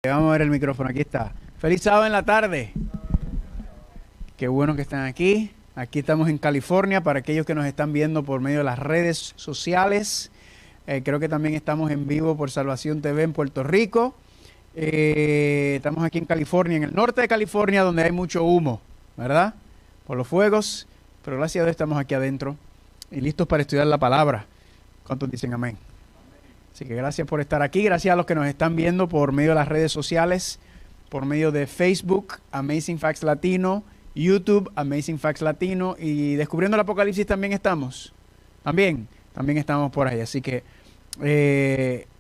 Vamos a ver el micrófono, aquí está. Feliz sábado en la tarde. Qué bueno que están aquí. Aquí estamos en California para aquellos que nos están viendo por medio de las redes sociales. Creo que también estamos en vivo por Salvación TV en Puerto Rico. Estamos aquí en California, en el norte de California, donde hay mucho humo, ¿verdad? Por los fuegos. Pero gracias a Dios estamos aquí adentro y listos para estudiar la palabra. ¿Cuántos dicen amén? Así que gracias por estar aquí, gracias a los que nos están viendo por medio de las redes sociales, por medio de Facebook, Amazing Facts Latino, YouTube, Amazing Facts Latino, y Descubriendo el Apocalipsis también estamos. También estamos por ahí. Así que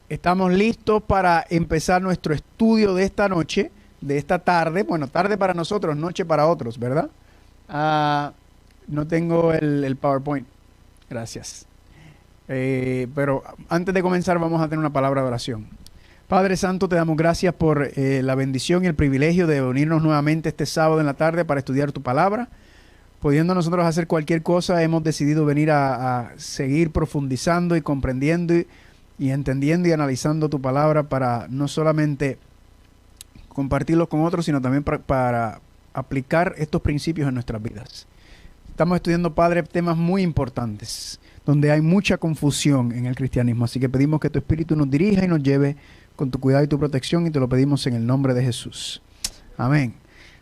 estamos listos para empezar nuestro estudio de esta noche, de esta tarde. Bueno, tarde para nosotros, noche para otros, ¿verdad? No tengo el PowerPoint. Gracias. Pero antes de comenzar vamos a tener una palabra de oración. Padre Santo, te damos gracias por la bendición y el privilegio de unirnos nuevamente este sábado en la tarde para estudiar tu palabra. Pudiendo nosotros hacer cualquier cosa, hemos decidido venir a seguir profundizando y comprendiendo y entendiendo y analizando tu palabra para no solamente compartirlos con otros, sino también para aplicar estos principios en nuestras vidas. Estamos estudiando, Padre, temas muy importantes, donde hay mucha confusión en el cristianismo. Así que pedimos que tu Espíritu nos dirija y nos lleve con tu cuidado y tu protección, y te lo pedimos en el nombre de Jesús. Amén.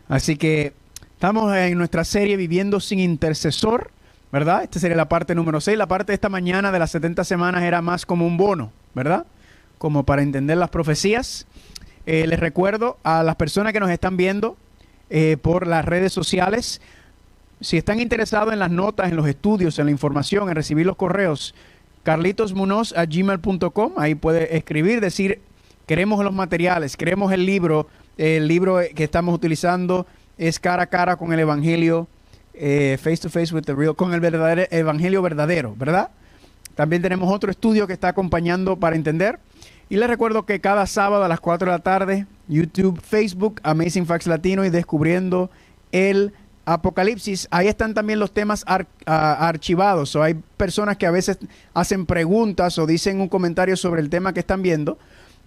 Así que estamos en nuestra serie Viviendo sin Intercesor, ¿verdad? Esta sería la parte número 6. La parte de esta mañana de las 70 semanas era más como un bono, ¿verdad? Como para entender las profecías. Les recuerdo a las personas que nos están viendo por las redes sociales, si están interesados en las notas, en los estudios, en la información, en recibir los correos, carlitosmunoz@gmail.com, ahí puede escribir, decir, queremos los materiales, queremos el libro que estamos utilizando es cara a cara con el Evangelio, face to face with the real, con el verdadero Evangelio verdadero, ¿verdad? También tenemos otro estudio que está acompañando para entender. Y les recuerdo que cada sábado a las 4 de la tarde, YouTube, Facebook, Amazing Facts Latino y Descubriendo el Apocalipsis, ahí están también los temas archivados. O hay personas que a veces hacen preguntas o dicen un comentario sobre el tema que están viendo.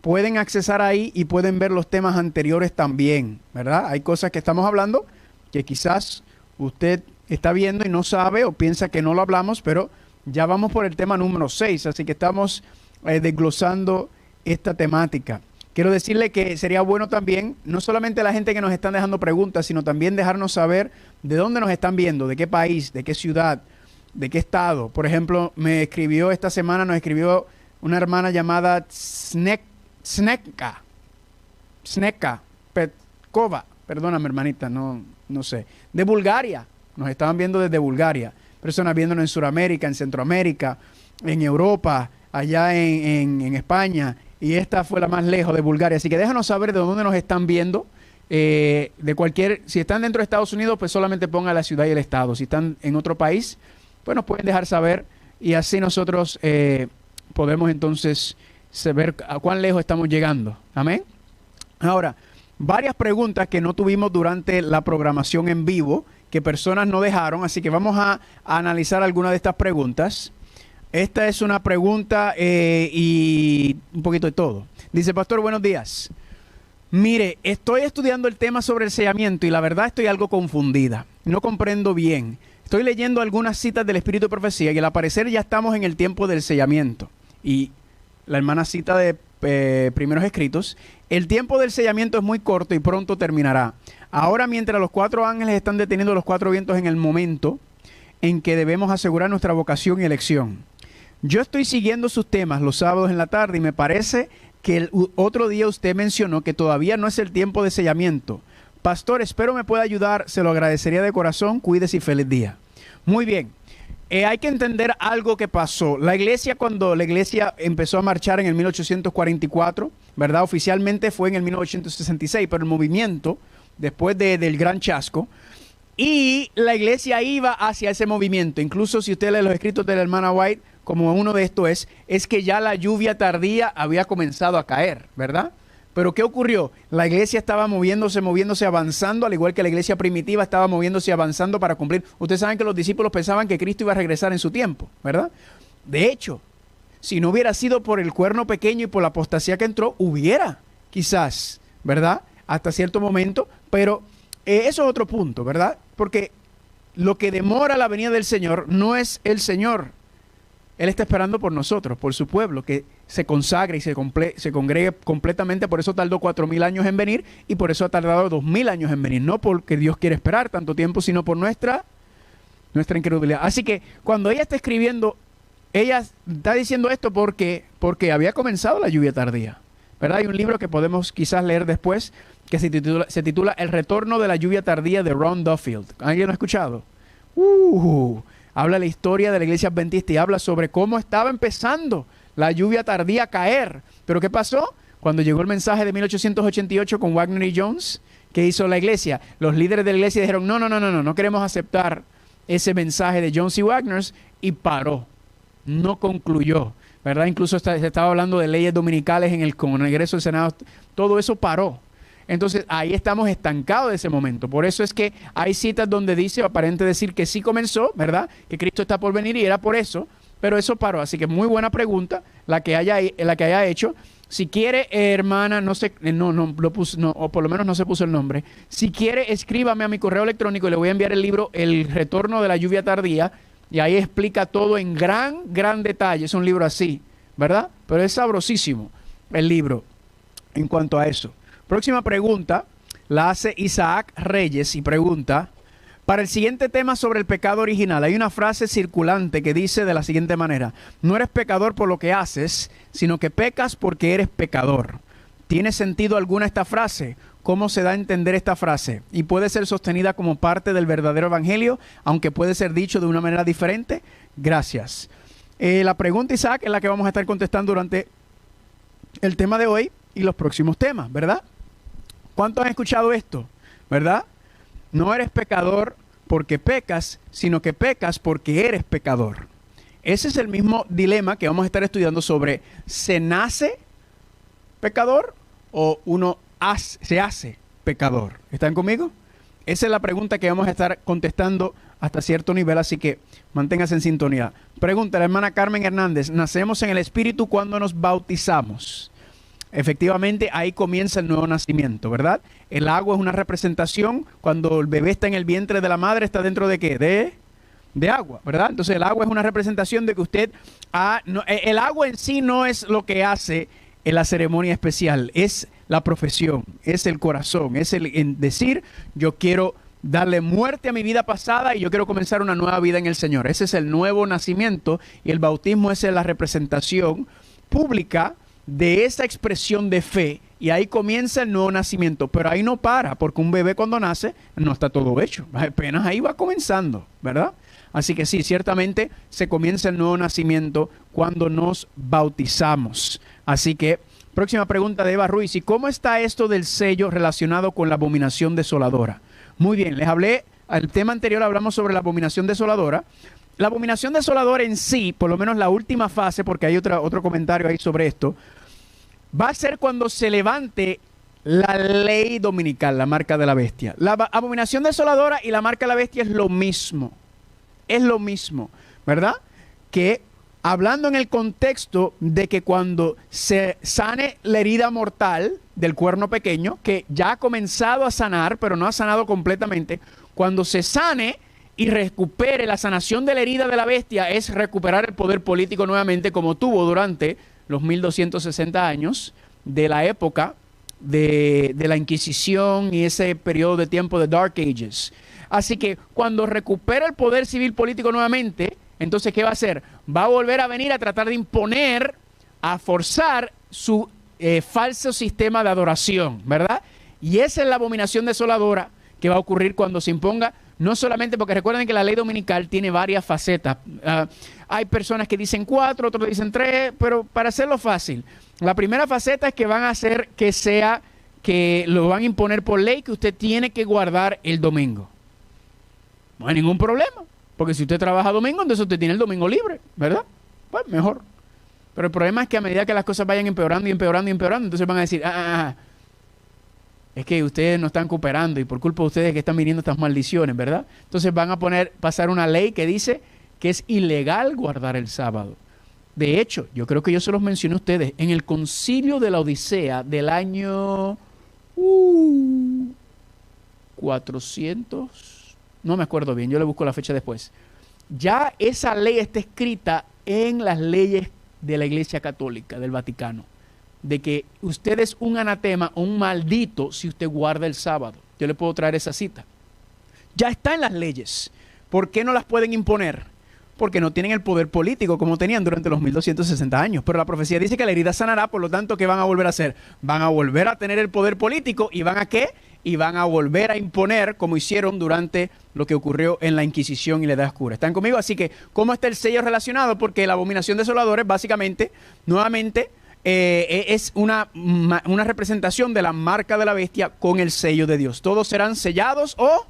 Pueden accesar ahí y pueden ver los temas anteriores también, ¿verdad? Hay cosas que estamos hablando que quizás usted está viendo y no sabe o piensa que no lo hablamos, pero ya vamos por el tema número 6, así que estamos desglosando esta temática. Quiero decirle que sería bueno también, no solamente la gente que nos están dejando preguntas, sino también dejarnos saber de dónde nos están viendo, de qué país, de qué ciudad, de qué estado. Por ejemplo, esta semana nos escribió una hermana llamada Sneka Petkova, perdóname hermanita, no sé, de Bulgaria. Nos estaban viendo desde Bulgaria. Personas viéndonos en Sudamérica, en Centroamérica, en Europa, allá en España. Y esta fue la más lejos, de Bulgaria. Así que déjanos saber de dónde nos están viendo. Si están dentro de Estados Unidos, pues solamente ponga la ciudad y el estado. Si están en otro país, pues nos pueden dejar saber. Y así nosotros podemos entonces saber a cuán lejos estamos llegando. Amén. Ahora, varias preguntas que no tuvimos durante la programación en vivo, que personas no dejaron. Así que vamos a analizar algunas de estas preguntas. Esta es una pregunta y un poquito de todo. Dice, pastor, buenos días. Mire, estoy estudiando el tema sobre el sellamiento y la verdad estoy algo confundida. No comprendo bien. Estoy leyendo algunas citas del Espíritu de Profecía y al parecer ya estamos en el tiempo del sellamiento. Y la hermana cita de Primeros Escritos, el tiempo del sellamiento es muy corto y pronto terminará. Ahora, mientras los 4 ángeles están deteniendo los 4 vientos en el momento en que debemos asegurar nuestra vocación y elección. Yo estoy siguiendo sus temas los sábados en la tarde y me parece que el otro día usted mencionó que todavía no es el tiempo de sellamiento. Pastor, espero me pueda ayudar, se lo agradecería de corazón, cuídese y feliz día. Muy bien, hay que entender algo que pasó. Cuando la iglesia empezó a marchar en el 1844, ¿verdad? Oficialmente fue en el 1966, pero el movimiento, después del Gran Chasco, y la iglesia iba hacia ese movimiento. Incluso si usted lee los escritos de la hermana White, como uno de estos es que ya la lluvia tardía había comenzado a caer, ¿verdad? Pero ¿qué ocurrió? La iglesia estaba moviéndose, avanzando, al igual que la iglesia primitiva estaba moviéndose, avanzando para cumplir. Ustedes saben que los discípulos pensaban que Cristo iba a regresar en su tiempo, ¿verdad? De hecho, si no hubiera sido por el cuerno pequeño y por la apostasía que entró, hubiera quizás ¿verdad? Hasta cierto momento, pero eso es otro punto, ¿verdad? Porque lo que demora la venida del Señor no es el Señor. Él está esperando por nosotros, por su pueblo, que se consagre y se congregue completamente. Por eso tardó 4,000 años en venir y por eso ha tardado 2,000 años en venir. No porque Dios quiere esperar tanto tiempo, sino por nuestra incredulidad. Así que cuando ella está escribiendo, ella está diciendo esto porque había comenzado la lluvia tardía, ¿verdad? Hay un libro que podemos quizás leer después que se titula El retorno de la lluvia tardía de Ron Duffield. ¿Alguien lo ha escuchado? Habla la historia de la iglesia adventista y habla sobre cómo estaba empezando la lluvia tardía a caer. ¿Pero qué pasó? Cuando llegó el mensaje de 1888 con Wagner y Jones, ¿qué hizo la iglesia? Los líderes de la iglesia dijeron, no queremos aceptar ese mensaje de Jones y Wagner, y paró. No concluyó, ¿verdad? Incluso se estaba hablando de leyes dominicales en el Congreso del Senado. Todo eso paró. Entonces ahí estamos estancados de ese momento. Por eso es que hay citas donde dice, aparente decir que sí comenzó, ¿verdad? Que Cristo está por venir y era por eso, pero eso paró. Así que muy buena pregunta la que haya hecho. Si quiere, hermana, no sé, lo puso, no, o por lo menos no se puso el nombre. Si quiere, escríbame a mi correo electrónico y le voy a enviar el libro El retorno de la lluvia tardía. Y ahí explica todo en gran detalle. Es un libro así, ¿verdad? Pero es sabrosísimo el libro en cuanto a eso. Próxima pregunta la hace Isaac Reyes y pregunta, para el siguiente tema sobre el pecado original, hay una frase circulante que dice de la siguiente manera, no eres pecador por lo que haces, sino que pecas porque eres pecador. ¿Tiene sentido alguna esta frase? ¿Cómo se da a entender esta frase? ¿Y puede ser sostenida como parte del verdadero evangelio, aunque puede ser dicho de una manera diferente? Gracias. La pregunta, Isaac, es la que vamos a estar contestando durante el tema de hoy y los próximos temas, ¿verdad? ¿Cuántos han escuchado esto? ¿Verdad? No eres pecador porque pecas, sino que pecas porque eres pecador. Ese es el mismo dilema que vamos a estar estudiando sobre ¿se nace pecador o uno se hace pecador? ¿Están conmigo? Esa es la pregunta que vamos a estar contestando hasta cierto nivel, así que manténgase en sintonía. Pregunta la hermana Carmen Hernández, ¿nacemos en el Espíritu cuando nos bautizamos? Efectivamente, ahí comienza el nuevo nacimiento, ¿verdad? El agua es una representación, cuando el bebé está en el vientre de la madre, ¿está dentro de qué? De agua, ¿verdad? Entonces el agua es una representación de que usted... el agua en sí no es lo que hace en la ceremonia especial, es la profesión, es el corazón, es el decir, yo quiero darle muerte a mi vida pasada y yo quiero comenzar una nueva vida en el Señor. Ese es el nuevo nacimiento y el bautismo es la representación pública de esa expresión de fe y ahí comienza el nuevo nacimiento, pero ahí no para, porque un bebé cuando nace no está todo hecho, apenas ahí va comenzando, ¿verdad? Así que sí, ciertamente se comienza el nuevo nacimiento cuando nos bautizamos. Así que, próxima pregunta de Eva Ruiz, ¿y cómo está esto del sello relacionado con la abominación desoladora? Muy bien, les hablé, al tema anterior hablamos sobre la abominación desoladora. La abominación desoladora en sí, por lo menos la última fase, porque hay otro comentario ahí sobre esto, va a ser cuando se levante la ley dominical, la marca de la bestia. La abominación desoladora y la marca de la bestia es lo mismo, ¿verdad? Que hablando en el contexto de que cuando se sane la herida mortal del cuerno pequeño, que ya ha comenzado a sanar, pero no ha sanado completamente, cuando se sane y recupere la sanación de la herida de la bestia, es recuperar el poder político nuevamente como tuvo durante los 1260 años de la época de la Inquisición y ese periodo de tiempo de Dark Ages. Así que cuando recupera el poder civil político nuevamente, entonces ¿qué va a hacer? Va a volver a venir a tratar de imponer, a forzar su falso sistema de adoración, ¿verdad? Y esa es la abominación desoladora que va a ocurrir cuando se imponga, no solamente porque recuerden que la ley dominical tiene varias facetas. Hay personas que dicen 4, otros dicen 3, pero para hacerlo fácil, la primera faceta es que van a hacer que lo van a imponer por ley que usted tiene que guardar el domingo. No hay ningún problema, porque si usted trabaja domingo, entonces usted tiene el domingo libre, ¿verdad? Pues mejor. Pero el problema es que a medida que las cosas vayan empeorando, entonces van a decir, es que ustedes no están cooperando y por culpa de ustedes que están viniendo estas maldiciones, ¿verdad? Entonces van a pasar una ley que dice que es ilegal guardar el sábado. De hecho, yo creo que yo se los mencioné a ustedes, en el concilio de la Odisea del año 1400, no me acuerdo bien, yo le busco la fecha después. Ya esa ley está escrita en las leyes de la Iglesia Católica del Vaticano, de que usted es un anatema o un maldito si usted guarda el sábado. Yo le puedo traer esa cita. Ya está en las leyes. ¿Por qué no las pueden imponer? Porque no tienen el poder político como tenían durante los 1260 años. Pero la profecía dice que la herida sanará, por lo tanto, ¿qué van a volver a hacer? Van a volver a tener el poder político y ¿van a qué? Y van a volver a imponer como hicieron durante lo que ocurrió en la Inquisición y la Edad Oscura. ¿Están conmigo? Así que, ¿cómo está el sello relacionado? Porque la abominación desoladora es básicamente, nuevamente, es una representación de la marca de la bestia con el sello de Dios. Todos serán sellados o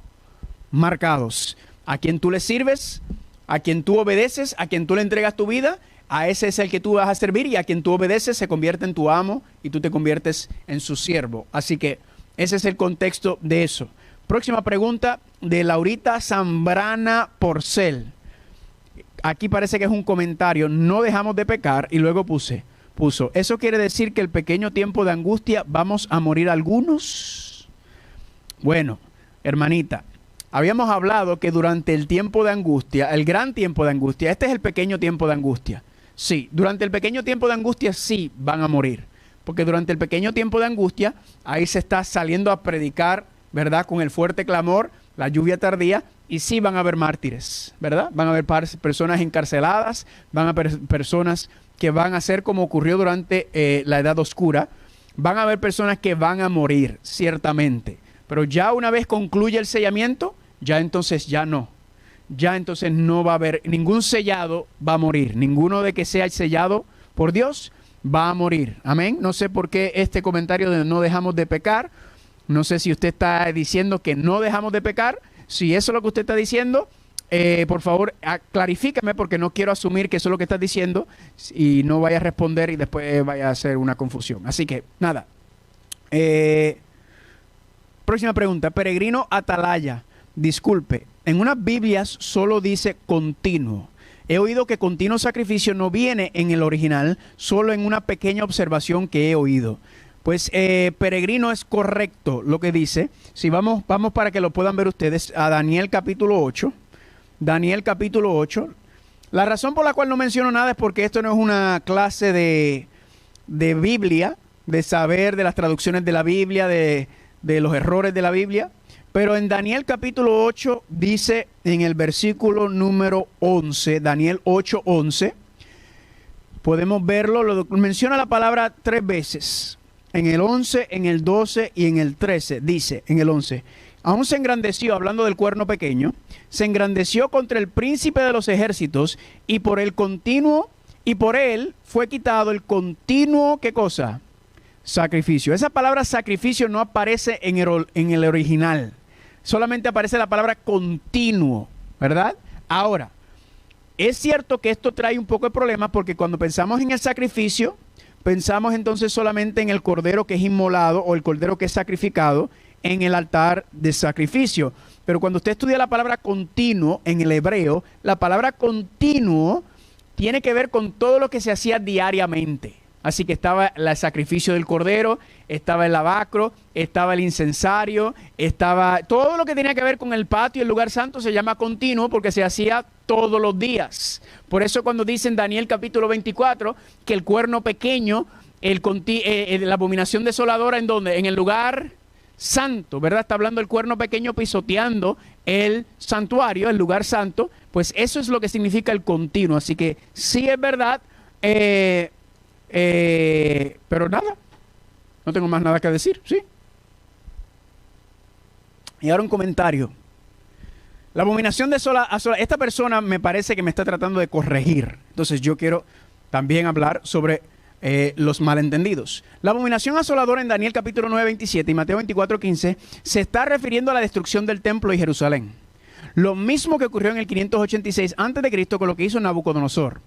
marcados. A quien tú le sirves, a quien tú obedeces, a quien tú le entregas tu vida, a ese es el que tú vas a servir, y a quien tú obedeces se convierte en tu amo y tú te conviertes en su siervo. Así que ese es el contexto de eso. Próxima pregunta de Laurita Zambrana Porcel. Aquí parece que es un comentario. No dejamos de pecar, y luego puso, ¿eso quiere decir que el pequeño tiempo de angustia vamos a morir algunos? Bueno, hermanita, habíamos hablado que durante el tiempo de angustia, el gran tiempo de angustia, este es el pequeño tiempo de angustia. Sí, durante el pequeño tiempo de angustia sí van a morir. Porque durante el pequeño tiempo de angustia, ahí se está saliendo a predicar, ¿verdad? Con el fuerte clamor, la lluvia tardía, y sí van a haber mártires, ¿verdad? Van a haber personas encarceladas, van a haber personas que van a ser como ocurrió durante la Edad Oscura. Van a haber personas que van a morir, ciertamente. Pero ya una vez concluye el sellamiento, ya entonces ya no. Ya entonces no va a haber, ningún sellado va a morir. Ninguno de que sea sellado por Dios va a morir. Amén. No sé por qué este comentario de no dejamos de pecar. No sé si usted está diciendo que no dejamos de pecar. Si eso es lo que usted está diciendo, por favor, clarifícame, porque no quiero asumir que eso es lo que estás diciendo y no vaya a responder y después vaya a hacer una confusión. Así que, nada. Próxima pregunta. Peregrino Atalaya. Disculpe, en unas Biblias solo dice continuo. He oído que continuo sacrificio no viene en el original, solo en una pequeña observación que he oído. Pues peregrino, es correcto lo que dice. Si vamos para que lo puedan ver ustedes a Daniel capítulo 8. Daniel capítulo 8. La razón por la cual no menciono nada es porque esto no es una clase de Biblia, de saber de las traducciones de la Biblia, de los errores de la Biblia. Pero en Daniel capítulo 8 dice en el versículo número 11, Daniel 8:11, podemos verlo, lo menciona la palabra 3 veces. En el 11, en el 12 y en el 13, dice en el 11, aún se engrandeció, hablando del cuerno pequeño, se engrandeció contra el príncipe de los ejércitos y por él fue quitado el continuo, ¿qué cosa? Sacrificio. Esa palabra sacrificio no aparece en el original. Solamente aparece la palabra continuo, ¿verdad? Ahora, es cierto que esto trae un poco de problema porque cuando pensamos en el sacrificio, pensamos entonces solamente en el cordero que es inmolado o el cordero que es sacrificado en el altar de sacrificio. Pero cuando usted estudia la palabra continuo en el hebreo, la palabra continuo tiene que ver con todo lo que se hacía diariamente. Así que estaba el sacrificio del cordero, estaba el lavacro, estaba el incensario, estaba todo lo que tenía que ver con el patio y el lugar santo. Se llama continuo porque se hacía todos los días. Por eso cuando dice en Daniel capítulo 24 que el cuerno pequeño, la abominación desoladora, ¿en dónde? En el lugar santo, ¿verdad? Está hablando del cuerno pequeño pisoteando el santuario, el lugar santo. Pues eso es lo que significa el continuo. Así que sí es verdad. Pero nada, no tengo más nada que decir, ¿sí? Y ahora un comentario. La abominación desoladora, esta persona me parece que me está tratando de corregir. Entonces yo quiero también hablar sobre los malentendidos. La abominación asoladora en Daniel capítulo 9:27 y Mateo 24:15 se está refiriendo a la destrucción del templo y Jerusalén. Lo mismo que ocurrió en el 586 a.C. con lo que hizo Nabucodonosor,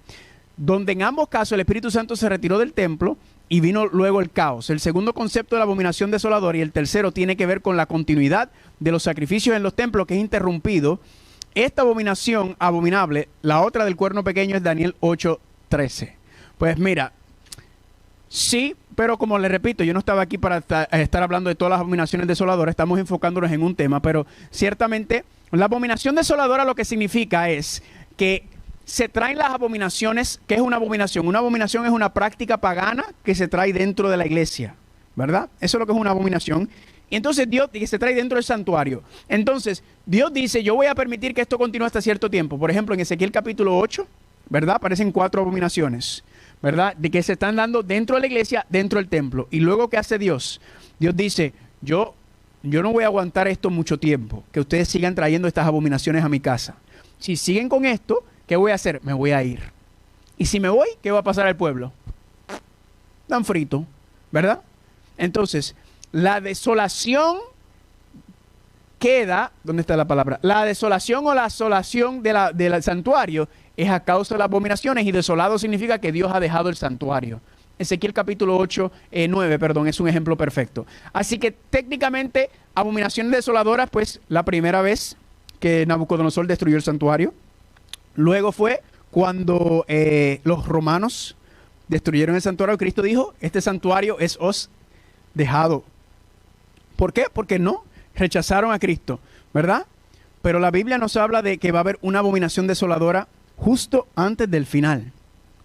donde en ambos casos el Espíritu Santo se retiró del templo y vino luego el caos. El segundo concepto de la abominación desoladora y el tercero tiene que ver con la continuidad de los sacrificios en los templos, que es interrumpido. Esta abominación abominable, la otra del cuerno pequeño, es Daniel 8:13. Pues mira, Sí, pero como le repito, yo no estaba aquí para estar hablando de todas las abominaciones desoladoras, estamos enfocándonos en un tema, pero ciertamente la abominación desoladora lo que significa es que se traen las abominaciones. ¿Qué es una abominación? Una abominación es una práctica pagana que se trae dentro de la iglesia, ¿verdad? Eso es lo que es una abominación. Y entonces Dios, que se trae dentro del santuario. Entonces, Dios dice, yo voy a permitir que esto continúe hasta cierto tiempo. Por ejemplo, en Ezequiel capítulo 8, ¿verdad? Aparecen 4 abominaciones, ¿verdad? De que se están dando dentro de la iglesia, dentro del templo. Y luego, ¿qué hace Dios? Dios dice, yo no voy a aguantar esto mucho tiempo, que ustedes sigan trayendo estas abominaciones a mi casa. Si siguen con esto, ¿qué voy a hacer? Me voy a ir. Y si me voy, ¿qué va a pasar al pueblo? Tan frito, ¿verdad? Entonces, la desolación queda, ¿dónde está la palabra? La desolación o la asolación del santuario es a causa de las abominaciones, y desolado significa que Dios ha dejado el santuario. Ezequiel capítulo 9, es un ejemplo perfecto. Así que técnicamente, abominaciones desoladoras, pues la primera vez que Nabucodonosor destruyó el santuario. Luego fue cuando los romanos destruyeron el santuario. Cristo dijo, este santuario es os dejado. ¿Por qué? Porque no rechazaron a Cristo, ¿verdad? Pero la Biblia nos habla de que va a haber una abominación desoladora justo antes del final.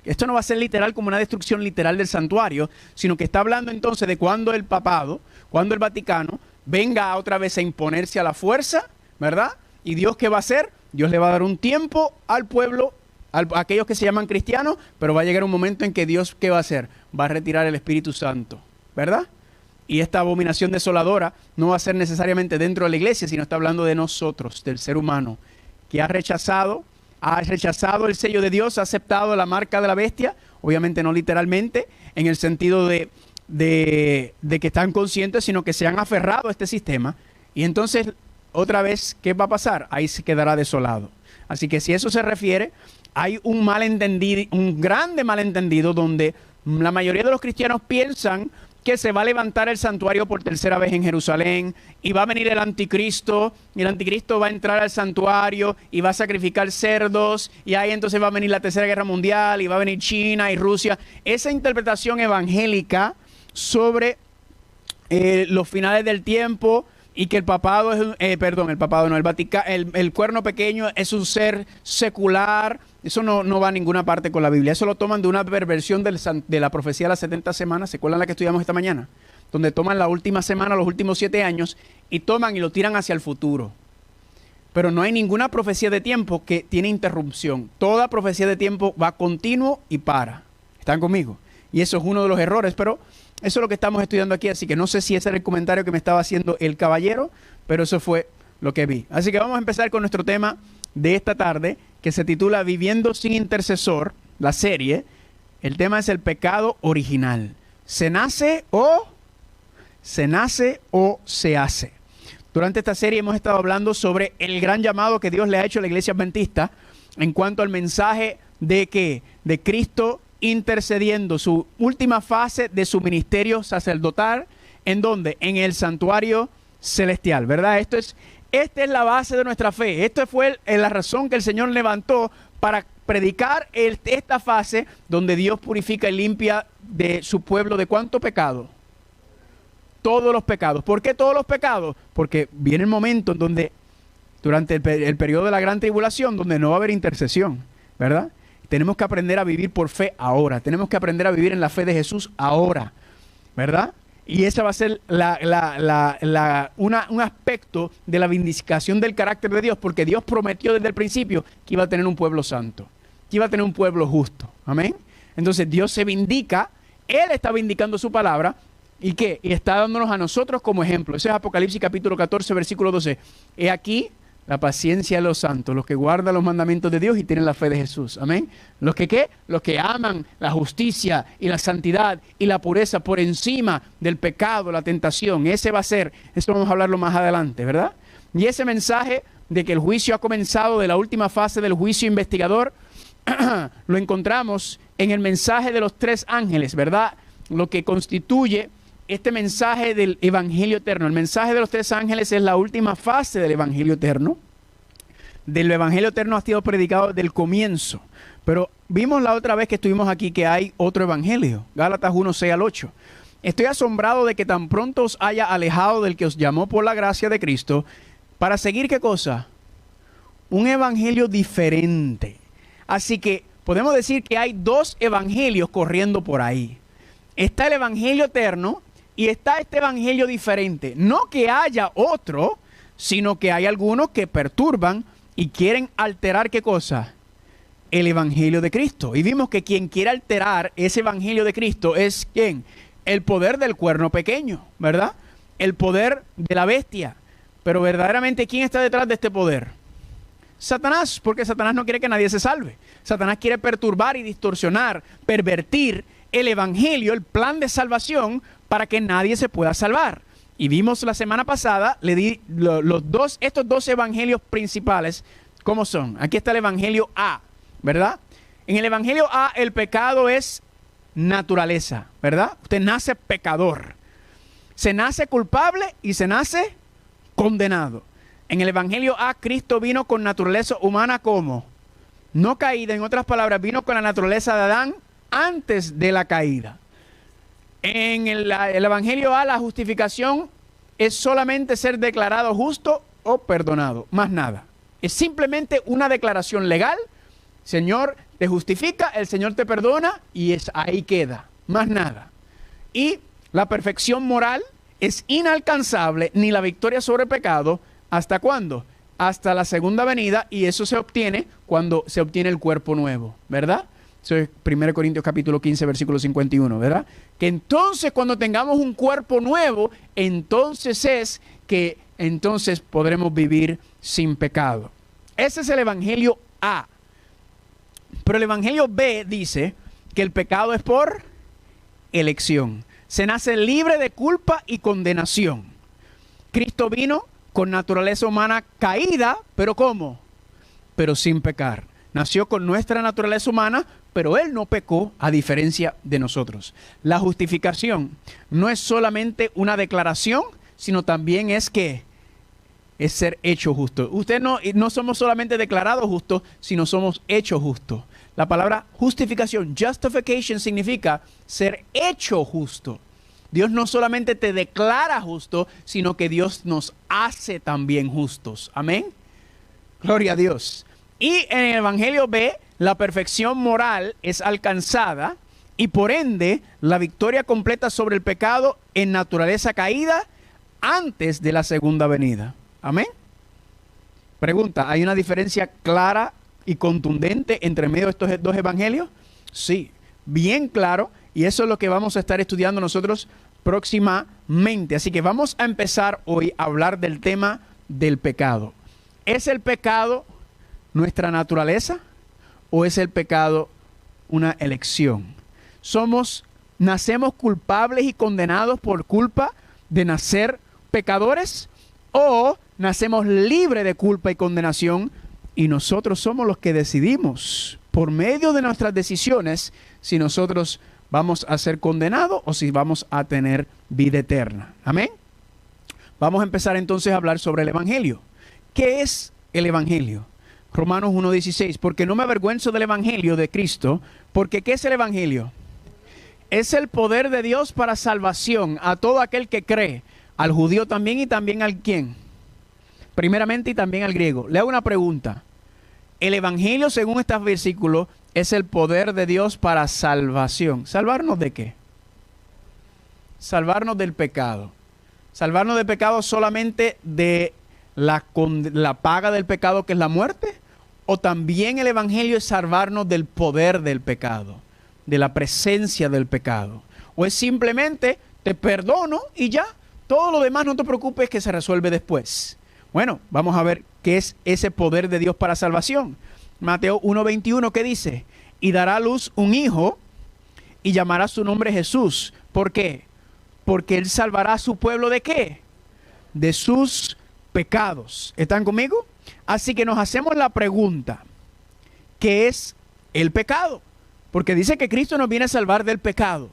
Esto no va a ser literal como una destrucción literal del santuario, sino que está hablando entonces de cuando el papado, cuando el Vaticano venga otra vez a imponerse a la fuerza, ¿verdad? ¿Y Dios qué va a hacer? Dios le va a dar un tiempo al pueblo, a aquellos que se llaman cristianos, pero va a llegar un momento en que Dios, ¿qué va a hacer? Va a retirar el Espíritu Santo, ¿verdad? Y esta abominación desoladora no va a ser necesariamente dentro de la iglesia, sino está hablando de nosotros, del ser humano, que ha rechazado el sello de Dios, ha aceptado la marca de la bestia, obviamente no literalmente, en el sentido de que están conscientes, sino que se han aferrado a este sistema. Y entonces, otra vez, ¿qué va a pasar? Ahí se quedará desolado. Así que si eso se refiere, hay un malentendido, un grande malentendido, donde la mayoría de los cristianos piensan que se va a levantar el santuario por tercera vez en Jerusalén, y va a venir el anticristo, y el anticristo va a entrar al santuario y va a sacrificar cerdos, y ahí entonces va a venir la tercera guerra mundial, y va a venir China y Rusia. Esa interpretación evangélica sobre los finales del tiempo, y que el papado es, el cuerno pequeño es un ser secular, eso no va a ninguna parte con la Biblia. Eso lo toman de una perversión de la profecía de las 70 semanas, ¿se acuerdan la que estudiamos esta mañana? Donde toman la última semana, los últimos 7 años, y toman y lo tiran hacia el futuro. Pero no hay ninguna profecía de tiempo que tiene interrupción. Toda profecía de tiempo va continuo y para. ¿Están conmigo? Y eso es uno de los errores, pero eso es lo que estamos estudiando aquí, así que no sé si ese era el comentario que me estaba haciendo el caballero, pero eso fue lo que vi. Así que vamos a empezar con nuestro tema de esta tarde, que se titula Viviendo sin intercesor, la serie. El tema es el pecado original. ¿Se nace o se hace? Durante esta serie hemos estado hablando sobre el gran llamado que Dios le ha hecho a la iglesia adventista en cuanto al mensaje de Cristo intercediendo, su última fase de su ministerio sacerdotal, ¿en dónde? En el santuario celestial, ¿verdad? Esta es la base de nuestra fe. Esto fue la razón que el Señor levantó para predicar esta fase donde Dios purifica y limpia de su pueblo. ¿De cuánto pecado? Todos los pecados. ¿Por qué todos los pecados? Porque viene el momento en donde, durante el periodo de la gran tribulación, donde no va a haber intercesión, ¿verdad? Tenemos que aprender a vivir por fe ahora. Tenemos que aprender a vivir en la fe de Jesús ahora, ¿verdad? Y ese va a ser un aspecto de la vindicación del carácter de Dios, porque Dios prometió desde el principio que iba a tener un pueblo santo, que iba a tener un pueblo justo. Amén. Entonces Dios se vindica, Él está vindicando su palabra, ¿y qué? Y está dándonos a nosotros como ejemplo. Ese es Apocalipsis capítulo 14, versículo 12. He aquí la paciencia de los santos, los que guardan los mandamientos de Dios y tienen la fe de Jesús. Amén. Los que ¿qué? Los que aman la justicia y la santidad y la pureza por encima del pecado, la tentación. Ese va a ser, eso vamos a hablarlo más adelante, ¿verdad? Y ese mensaje de que el juicio ha comenzado, de la última fase del juicio investigador, lo encontramos en el mensaje de los 3 ángeles, ¿verdad? Lo que constituye este mensaje del Evangelio eterno. El mensaje de los 3 ángeles es la última fase del Evangelio eterno, del evangelio eterno ha sido predicado desde el comienzo. Pero vimos la otra vez que estuvimos aquí que hay otro evangelio. Gálatas 1, 6 al 8. Estoy asombrado de que tan pronto os haya alejado del que os llamó por la gracia de Cristo para seguir, ¿qué cosa? Un evangelio diferente. Así que podemos decir que hay dos evangelios corriendo por ahí. Está el evangelio eterno y está este evangelio diferente. No que haya otro, sino que hay algunos que perturban y quieren alterar, ¿qué cosa? El evangelio de Cristo. Y vimos que quien quiere alterar ese evangelio de Cristo es ¿quién? El poder del cuerno pequeño, ¿verdad? El poder de la bestia. Pero verdaderamente, ¿quién está detrás de este poder? Satanás, porque Satanás no quiere que nadie se salve. Satanás quiere perturbar y distorsionar, pervertir el evangelio, el plan de salvación, para que nadie se pueda salvar. Y vimos la semana pasada, le di estos dos evangelios principales, ¿cómo son? Aquí está el evangelio A, ¿verdad? En el evangelio A, el pecado es naturaleza, ¿verdad? Usted nace pecador. Se nace culpable y se nace condenado. En el evangelio A, Cristo vino con naturaleza humana como no caída, en otras palabras, vino con la naturaleza de Adán antes de la caída. En el evangelio A, la justificación es solamente ser declarado justo o perdonado, más nada. Es simplemente una declaración legal. Señor te justifica, el Señor te perdona y ahí queda, más nada. Y la perfección moral es inalcanzable, ni la victoria sobre el pecado. ¿Hasta cuándo? Hasta la segunda venida, y eso se obtiene cuando se obtiene el cuerpo nuevo, ¿verdad? Eso es 1 Corintios capítulo 15, versículo 51, ¿verdad? Que entonces cuando tengamos un cuerpo nuevo, entonces es que entonces podremos vivir sin pecado. Ese es el evangelio A. Pero el evangelio B dice que el pecado es por elección. Se nace libre de culpa y condenación. Cristo vino con naturaleza humana caída, pero ¿cómo? Pero sin pecar. Nació con nuestra naturaleza humana, pero Él no pecó, a diferencia de nosotros. La justificación no es solamente una declaración, sino también es que es ser hecho justo. Usted no somos solamente declarados justos, sino somos hechos justos. La palabra justificación, justification, significa ser hecho justo. Dios no solamente te declara justo, sino que Dios nos hace también justos. Amén. Gloria a Dios. Y en el evangelio B, la perfección moral es alcanzada y por ende la victoria completa sobre el pecado en naturaleza caída antes de la segunda venida. Amén. Pregunta, ¿hay una diferencia clara y contundente entre medio de estos dos evangelios? Sí, bien claro. Y eso es lo que vamos a estar estudiando nosotros próximamente. Así que vamos a empezar hoy a hablar del tema del pecado. ¿Es el pecado nuestra naturaleza o es el pecado una elección? ¿Nacemos culpables y condenados por culpa de nacer pecadores o nacemos libres de culpa y condenación y nosotros somos los que decidimos por medio de nuestras decisiones si nosotros vamos a ser condenados o si vamos a tener vida eterna? Amén. Vamos a empezar entonces a hablar sobre el evangelio. ¿Qué es el evangelio? Romanos 1:16, porque no me avergüenzo del evangelio de Cristo, porque ¿qué es el evangelio? Es el poder de Dios para salvación a todo aquel que cree, al judío también y también al ¿quién? Primeramente y también al griego. Le hago una pregunta. El evangelio, según estos versículos, es el poder de Dios para salvación. ¿Salvarnos de qué? Salvarnos del pecado. Salvarnos del pecado solamente de la paga del pecado, que es la muerte, o también el evangelio es salvarnos del poder del pecado, de la presencia del pecado, o es simplemente te perdono y ya, todo lo demás no te preocupes que se resuelve después. Bueno, vamos a ver qué es ese poder de Dios para salvación. Mateo 1:21, ¿qué dice? Y dará a luz un hijo y llamará su nombre Jesús. ¿Por qué? Porque él salvará a su pueblo ¿de qué? De sus pecados. ¿Están conmigo? Así que nos hacemos la pregunta, ¿qué es el pecado? Porque dice que Cristo nos viene a salvar del pecado.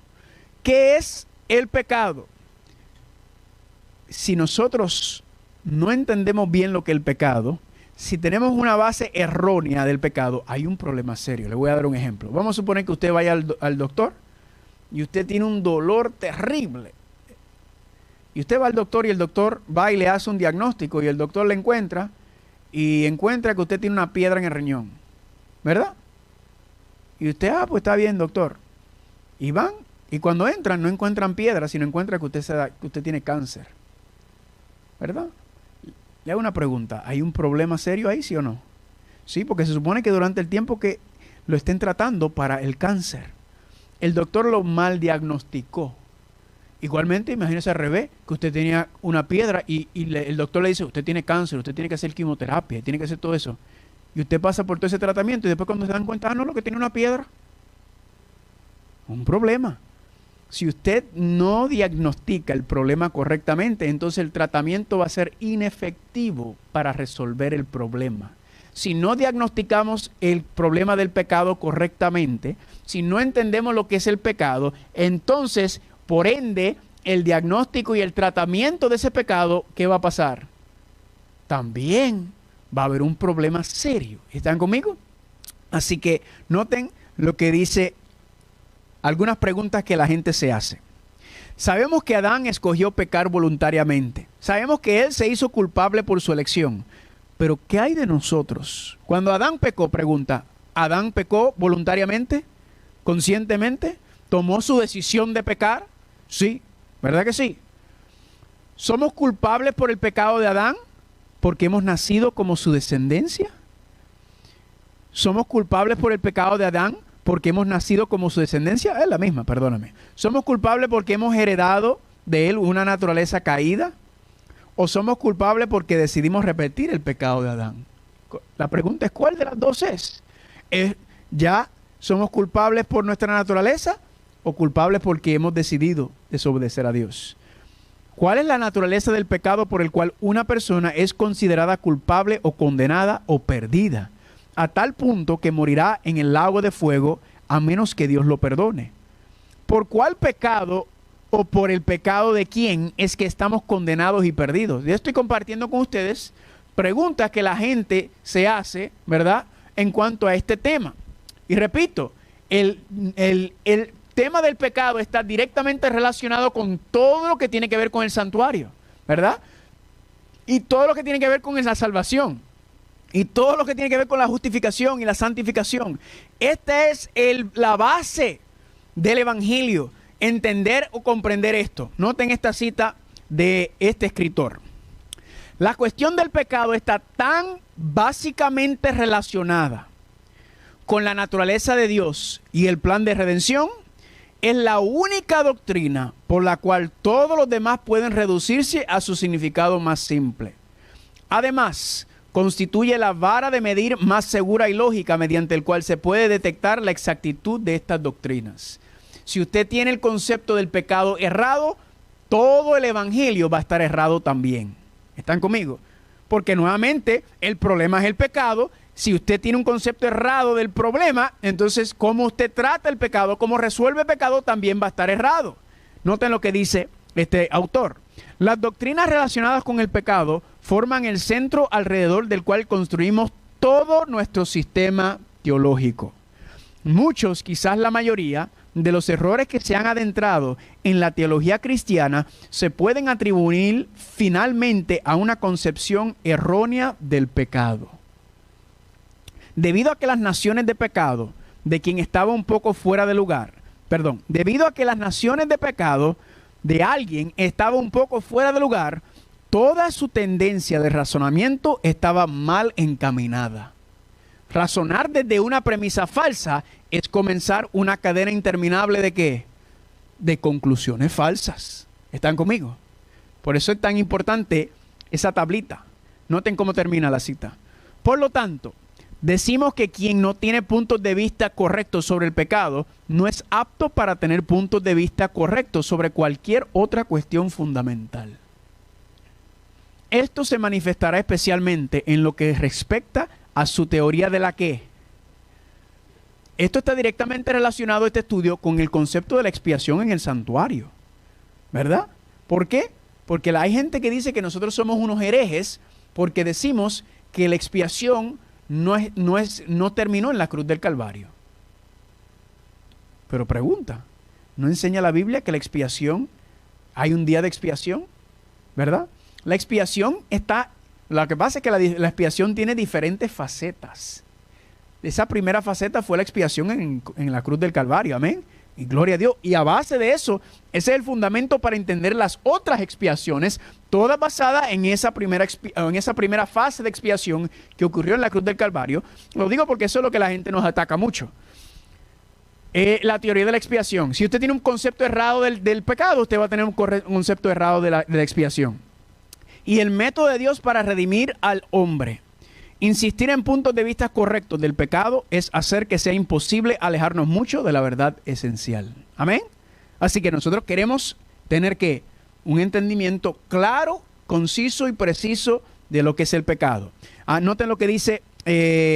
¿Qué es el pecado? Si nosotros no entendemos bien lo que es el pecado, si tenemos una base errónea del pecado, hay un problema serio. Le voy a dar un ejemplo. Vamos a suponer que usted vaya al doctor y usted tiene un dolor terrible. Y usted va al doctor y el doctor va y le hace un diagnóstico y el doctor le encuentra que usted tiene una piedra en el riñón. ¿Verdad? Y usted, pues está bien, doctor. Y van, y cuando entran no encuentran piedra, sino encuentran que usted tiene cáncer. ¿Verdad? Le hago una pregunta, ¿hay un problema serio ahí, sí o no? Sí, porque se supone que durante el tiempo que lo estén tratando para el cáncer, el doctor lo mal diagnosticó. Igualmente, imagínese al revés, que usted tenía una piedra y el doctor le dice, usted tiene cáncer, usted tiene que hacer quimioterapia, tiene que hacer todo eso. Y usted pasa por todo ese tratamiento y después cuando se dan cuenta, no, lo que tiene una piedra. Un problema. Si usted no diagnostica el problema correctamente, entonces el tratamiento va a ser inefectivo para resolver el problema. Si no diagnosticamos el problema del pecado correctamente, si no entendemos lo que es el pecado, entonces, por ende, el diagnóstico y el tratamiento de ese pecado, ¿qué va a pasar? También va a haber un problema serio. ¿Están conmigo? Así que noten lo que dice algunas preguntas que la gente se hace. Sabemos que Adán escogió pecar voluntariamente. Sabemos que él se hizo culpable por su elección. Pero ¿qué hay de nosotros? Cuando Adán pecó, pregunta, ¿Adán pecó voluntariamente? ¿Conscientemente? ¿Tomó su decisión de pecar? Sí, ¿verdad que sí? ¿Somos culpables por el pecado de Adán? ¿Porque hemos nacido como su descendencia? ¿Somos culpables por el pecado de Adán? Porque hemos nacido como su descendencia, es la misma, perdóname. ¿Somos culpables porque hemos heredado de él una naturaleza caída? ¿O somos culpables porque decidimos repetir el pecado de Adán? La pregunta es, ¿cuál de las dos es? ¿Ya somos culpables por nuestra naturaleza o culpables porque hemos decidido desobedecer a Dios? ¿Cuál es la naturaleza del pecado por el cual una persona es considerada culpable o condenada o perdida? A tal punto que morirá en el lago de fuego a menos que Dios lo perdone. ¿Por cuál pecado o por el pecado de quién es que estamos condenados y perdidos? Yo estoy compartiendo con ustedes preguntas que la gente se hace, ¿verdad?, en cuanto a este tema. Y repito, el tema del pecado está directamente relacionado con todo lo que tiene que ver con el santuario, ¿verdad? Y todo lo que tiene que ver con la salvación. Y todo lo que tiene que ver con la justificación y la santificación. Esta es la base del evangelio. Entender o comprender esto. Noten esta cita de este escritor. La cuestión del pecado está tan básicamente relacionada con la naturaleza de Dios y el plan de redención. Es la única doctrina por la cual todos los demás pueden reducirse a su significado más simple. Además, constituye la vara de medir más segura y lógica mediante el cual se puede detectar la exactitud de estas doctrinas. Si usted tiene el concepto del pecado errado, todo el evangelio va a estar errado también. ¿Están conmigo? Porque nuevamente el problema es el pecado. Si usted tiene un concepto errado del problema, entonces cómo usted trata el pecado, cómo resuelve el pecado, también va a estar errado. Noten lo que dice este autor. Las doctrinas relacionadas con el pecado forman el centro alrededor del cual construimos todo nuestro sistema teológico. Muchos, quizás la mayoría, de los errores que se han adentrado en la teología cristiana se pueden atribuir finalmente a una concepción errónea del pecado. Debido a que las naciones de pecado, de quien estaba un poco fuera de lugar, debido a que las naciones de pecado de alguien estaba un poco fuera de lugar, toda su tendencia de razonamiento estaba mal encaminada. Razonar desde una premisa falsa es comenzar una cadena interminable ¿de qué? De conclusiones falsas. ¿Están conmigo? Por eso es tan importante esa tablita. Noten cómo termina la cita. Por lo tanto, decimos que quien no tiene puntos de vista correctos sobre el pecado no es apto para tener puntos de vista correctos sobre cualquier otra cuestión fundamental. Esto se manifestará especialmente en lo que respecta a su teoría de la ¿qué? Esto está directamente relacionado, este estudio, con el concepto de la expiación en el santuario, ¿verdad? ¿Por qué? Porque hay gente que dice que nosotros somos unos herejes porque decimos que la expiación no terminó en la cruz del Calvario. Pero pregunta, ¿no enseña la Biblia que la expiación, hay un día de expiación? ¿Verdad? La expiación lo que pasa es que la expiación tiene diferentes facetas. Esa primera faceta fue la expiación en la cruz del Calvario, amén. Y gloria a Dios. Y a base de eso, ese es el fundamento para entender las otras expiaciones, todas basadas en esa primera fase de expiación que ocurrió en la cruz del Calvario. Lo digo porque eso es lo que la gente nos ataca mucho. La teoría de la expiación. Si usted tiene un concepto errado del pecado, usted va a tener un concepto errado de la expiación. Y el método de Dios para redimir al hombre. Insistir en puntos de vista correctos del pecado es hacer que sea imposible alejarnos mucho de la verdad esencial. Amén. Así que nosotros queremos tener un entendimiento claro, conciso y preciso de lo que es el pecado. Noten lo que dice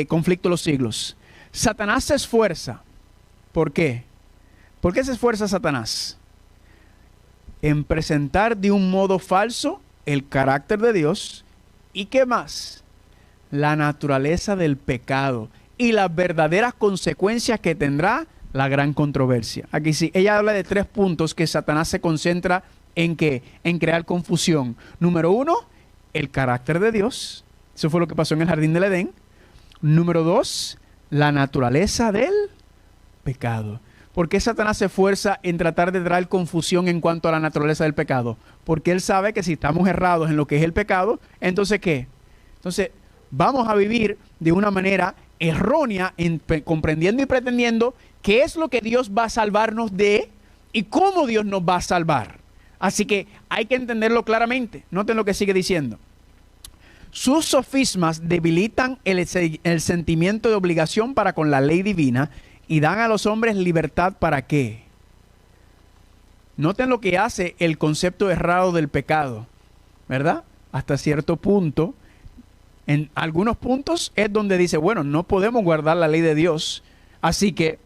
Conflicto de los Siglos. Satanás se esfuerza. ¿Por qué? ¿Por qué se esfuerza Satanás? En presentar de un modo falso el carácter de Dios. ¿Y qué más? La naturaleza del pecado y las verdaderas consecuencias que tendrá la gran controversia. Aquí sí, ella habla de 3 puntos que Satanás se concentra en crear confusión. Número 1, el carácter de Dios. Eso fue lo que pasó en el jardín del Edén. Número 2, la naturaleza del pecado. ¿Por qué Satanás se esfuerza en tratar de traer confusión en cuanto a la naturaleza del pecado? Porque él sabe que si estamos errados en lo que es el pecado, entonces ¿qué? Entonces vamos a vivir de una manera errónea, comprendiendo y pretendiendo qué es lo que Dios va a salvarnos de y cómo Dios nos va a salvar. Así que hay que entenderlo claramente. Noten lo que sigue diciendo. Sus sofismas debilitan el sentimiento de obligación para con la ley divina y dan a los hombres libertad ¿para qué? Noten lo que hace el concepto errado del pecado, ¿verdad? Hasta cierto punto. En algunos puntos es donde dice, bueno, no podemos guardar la ley de Dios, así que,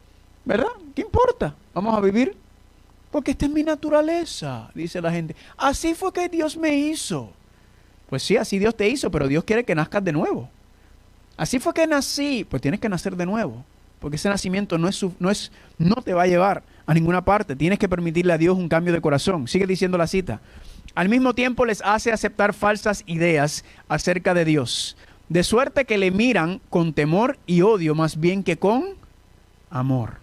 ¿verdad? ¿Qué importa? Vamos a vivir, porque esta es mi naturaleza, dice la gente. Así fue que Dios me hizo. Pues sí, así Dios te hizo, pero Dios quiere que nazcas de nuevo. Así fue que nací, pues tienes que nacer de nuevo, porque ese nacimiento no te va a llevar a ninguna parte. Tienes que permitirle a Dios un cambio de corazón. Sigue diciendo la cita. Al mismo tiempo les hace aceptar falsas ideas acerca de Dios, de suerte que le miran con temor y odio más bien que con amor.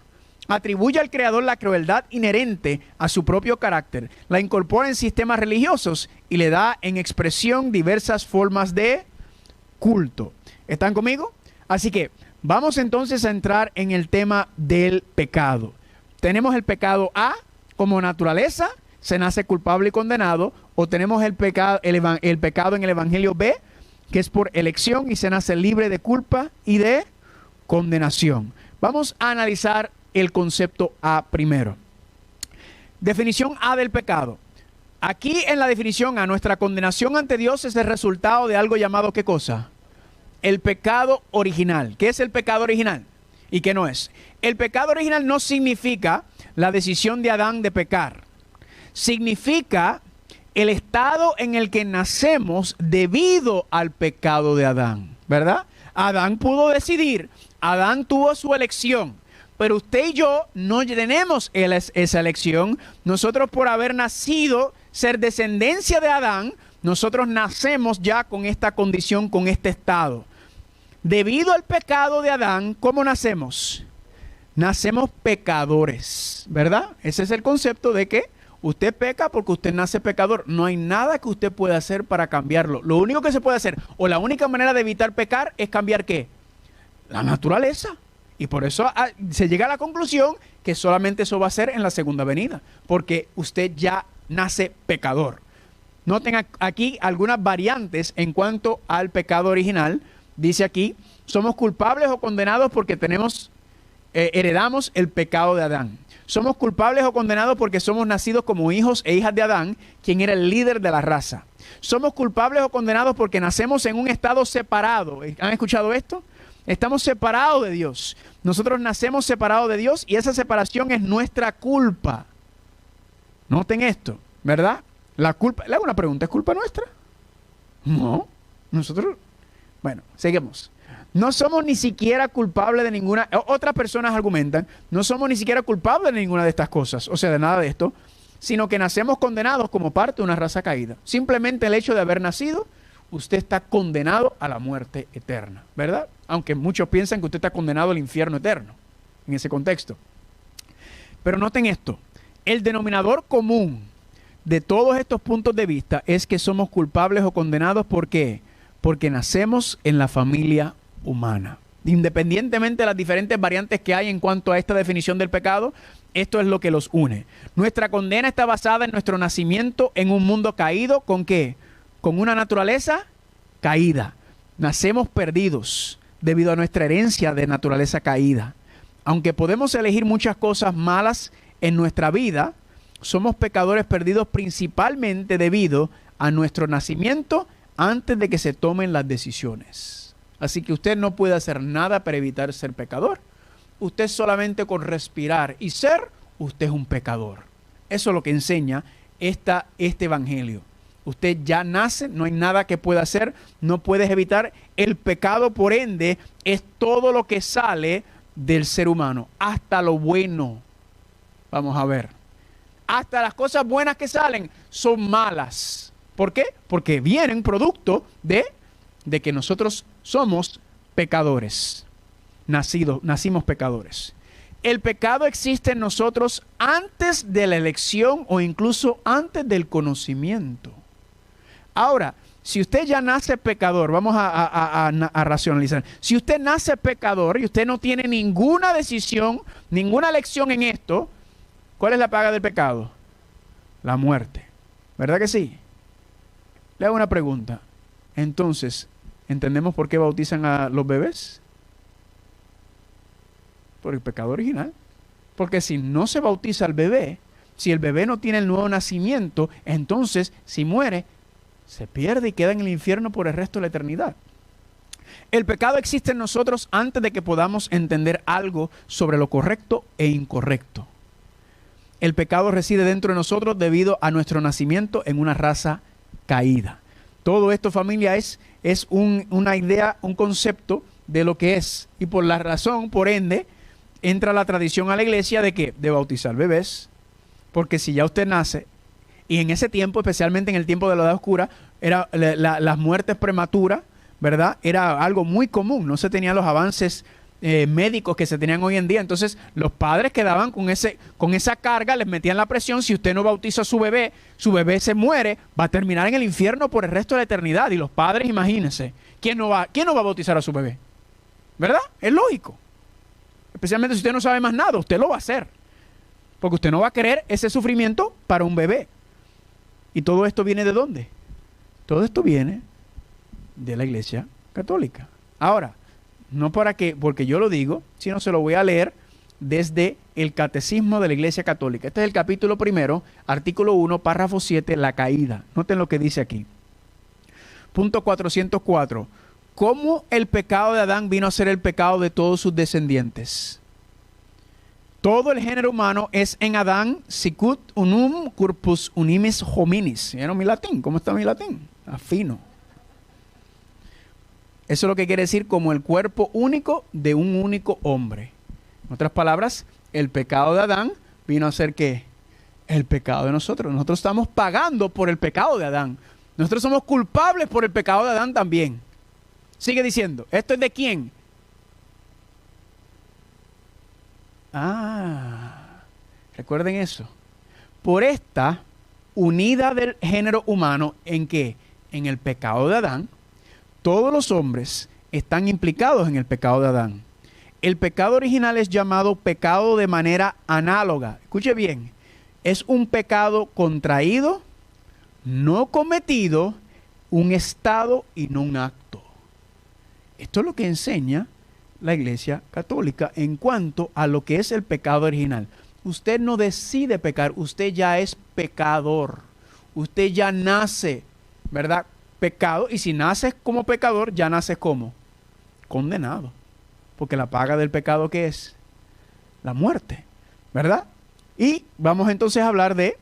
Atribuye al Creador la crueldad inherente a su propio carácter, la incorpora en sistemas religiosos y le da en expresión diversas formas de culto. ¿Están conmigo? Así que vamos entonces a entrar en el tema del pecado. Tenemos el pecado A como naturaleza, se nace culpable y condenado, o tenemos el pecado en el Evangelio B, que es por elección y se nace libre de culpa y de condenación. Vamos a analizar el concepto A primero. Definición A del pecado. Aquí en la definición A, nuestra condenación ante Dios es el resultado de algo llamado ¿qué cosa? El pecado original. ¿Qué es el pecado original? ¿Y qué no es? El pecado original no significa la decisión de Adán de pecar. Significa el estado en el que nacemos debido al pecado de Adán, ¿verdad? Adán pudo decidir, Adán tuvo su elección, pero usted y yo no tenemos esa elección. Nosotros, por haber nacido, ser descendencia de Adán, nosotros nacemos ya con esta condición, con este estado. Debido al pecado de Adán, ¿cómo nacemos? Nacemos pecadores, ¿verdad? Ese es el concepto de que usted peca porque usted nace pecador. No hay nada que usted pueda hacer para cambiarlo. Lo único que se puede hacer, o la única manera de evitar pecar, es cambiar ¿qué? La naturaleza. Y por eso se llega a la conclusión que solamente eso va a ser en la segunda venida, porque usted ya nace pecador. Noten aquí algunas variantes en cuanto al pecado original. Dice aquí, somos culpables o condenados porque heredamos el pecado de Adán. Somos culpables o condenados porque somos nacidos como hijos e hijas de Adán, quien era el líder de la raza. Somos culpables o condenados porque nacemos en un estado separado. ¿Han escuchado esto? Estamos separados de Dios. Nosotros nacemos separados de Dios y esa separación es nuestra culpa. Noten esto, ¿verdad? La culpa, le hago una pregunta, ¿es culpa nuestra? No, nosotros Bueno, seguimos. No somos ni siquiera culpables de ninguna, otras personas argumentan, no somos ni siquiera culpables de ninguna de estas cosas, o sea, de nada de esto, sino que nacemos condenados como parte de una raza caída. Simplemente el hecho de haber nacido, usted está condenado a la muerte eterna, ¿verdad? Aunque muchos piensan que usted está condenado al infierno eterno, en ese contexto. Pero noten esto, el denominador común de todos estos puntos de vista es que somos culpables o condenados, ¿por qué? Porque nacemos en la familia humana. Independientemente de las diferentes variantes que hay en cuanto a esta definición del pecado, esto es lo que los une. Nuestra condena está basada en nuestro nacimiento en un mundo caído. ¿Con qué? Con una naturaleza caída. Nacemos perdidos debido a nuestra herencia de naturaleza caída. Aunque podemos elegir muchas cosas malas en nuestra vida, somos pecadores perdidos principalmente debido a nuestro nacimiento antes de que se tomen las decisiones. Así que usted no puede hacer nada para evitar ser pecador. Usted solamente con respirar y ser, usted es un pecador. Eso es lo que enseña este evangelio. Usted ya nace, no hay nada que pueda hacer, no puedes evitar el pecado, por ende, es todo lo que sale del ser humano, hasta lo bueno. Vamos a ver. Hasta las cosas buenas que salen son malas. ¿Por qué? Porque vienen producto de que nosotros somos pecadores. Nacimos pecadores. El pecado existe en nosotros antes de la elección o incluso antes del conocimiento. Ahora, si usted ya nace pecador, vamos a racionalizar. Si usted nace pecador y usted no tiene ninguna decisión, ninguna elección en esto, ¿cuál es la paga del pecado? La muerte. ¿Verdad que sí? Le hago una pregunta. Entonces, ¿entendemos por qué bautizan a los bebés? Por el pecado original. Porque si no se bautiza al bebé, si el bebé no tiene el nuevo nacimiento, entonces si muere, se pierde y queda en el infierno por el resto de la eternidad. El pecado existe en nosotros antes de que podamos entender algo sobre lo correcto e incorrecto. El pecado reside dentro de nosotros debido a nuestro nacimiento en una raza caída. Todo esto, familia, es una idea, un concepto de lo que es. Y por la razón, por ende, entra la tradición a la iglesia de ¿qué? De bautizar bebés. Porque si ya usted nace, y en ese tiempo, especialmente en el tiempo de la Edad Oscura, las muertes prematuras, ¿verdad? Era algo muy común. No se tenían los avances médicos que se tenían hoy en día. Entonces los padres quedaban con esa carga, les metían la presión. Si usted no bautiza a su bebé se muere, va a terminar en el infierno por el resto de la eternidad. Y los padres, imagínense, ¿quién no va a bautizar a su bebé? ¿Verdad? Es lógico. Especialmente si usted no sabe más nada, usted lo va a hacer. Porque usted no va a querer ese sufrimiento para un bebé. ¿Y todo esto viene de dónde? Todo esto viene de la Iglesia Católica. Ahora, no porque yo lo digo, sino se lo voy a leer desde el Catecismo de la Iglesia Católica. Este es el capítulo 1, artículo 1, párrafo 7, la caída. Noten lo que dice aquí. Punto 404. ¿Cómo el pecado de Adán vino a ser el pecado de todos sus descendientes? Todo el género humano es en Adán sicut unum corpus unimis hominis. ¿Vieron mi latín? ¿Cómo está mi latín? Afino. Eso es lo que quiere decir como el cuerpo único de un único hombre. En otras palabras, el pecado de Adán vino a ser ¿qué? El pecado de nosotros. Nosotros estamos pagando por el pecado de Adán. Nosotros somos culpables por el pecado de Adán también. Sigue diciendo, ¿esto es de quién? Recuerden eso. Por esta unidad del género humano, ¿en qué? En el pecado de Adán. Todos los hombres están implicados en el pecado de Adán. El pecado original es llamado pecado de manera análoga. Escuche bien, es un pecado contraído, no cometido, un estado y no un acto. Esto es lo que enseña la Iglesia Católica en cuanto a lo que es el pecado original. Usted no decide pecar, usted ya es pecador. Usted ya nace, ¿verdad? Pecado, y si naces como pecador, ya naces como condenado. Porque la paga del pecado, ¿qué es? La muerte, ¿verdad? Y vamos entonces a hablar de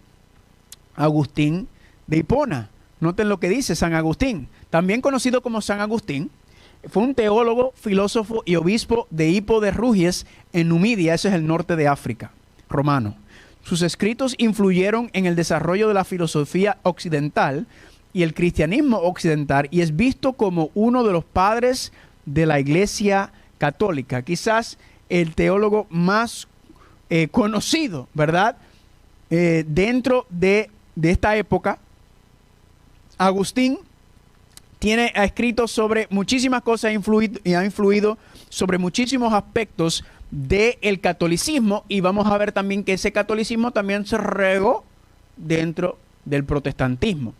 Agustín de Hipona. Noten lo que dice San Agustín, también conocido como San Agustín. fue un teólogo, filósofo y obispo de Hippo de Rugies en Numidia, ese es el norte de África, romano. Sus escritos influyeron en el desarrollo de la filosofía occidental y el cristianismo occidental y es visto como uno de los padres de la Iglesia católica, quizás el teólogo más conocido, ¿verdad? Dentro de esta época. Agustín ha escrito sobre muchísimas cosas y ha influido sobre muchísimos aspectos del catolicismo, y vamos a ver también que ese catolicismo también se regó dentro del protestantismo.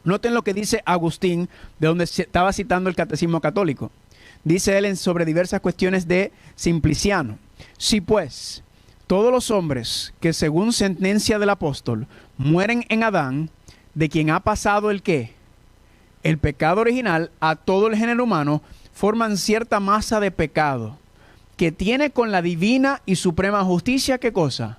Noten lo que dice Agustín, de donde se estaba citando el catecismo católico. Dice él sobre diversas cuestiones de Simpliciano: si pues todos los hombres que según sentencia del apóstol mueren en Adán, de quien ha pasado el ¿qué? El pecado original a todo el género humano, forman cierta masa de pecado que tiene con la divina y suprema justicia, ¿qué cosa?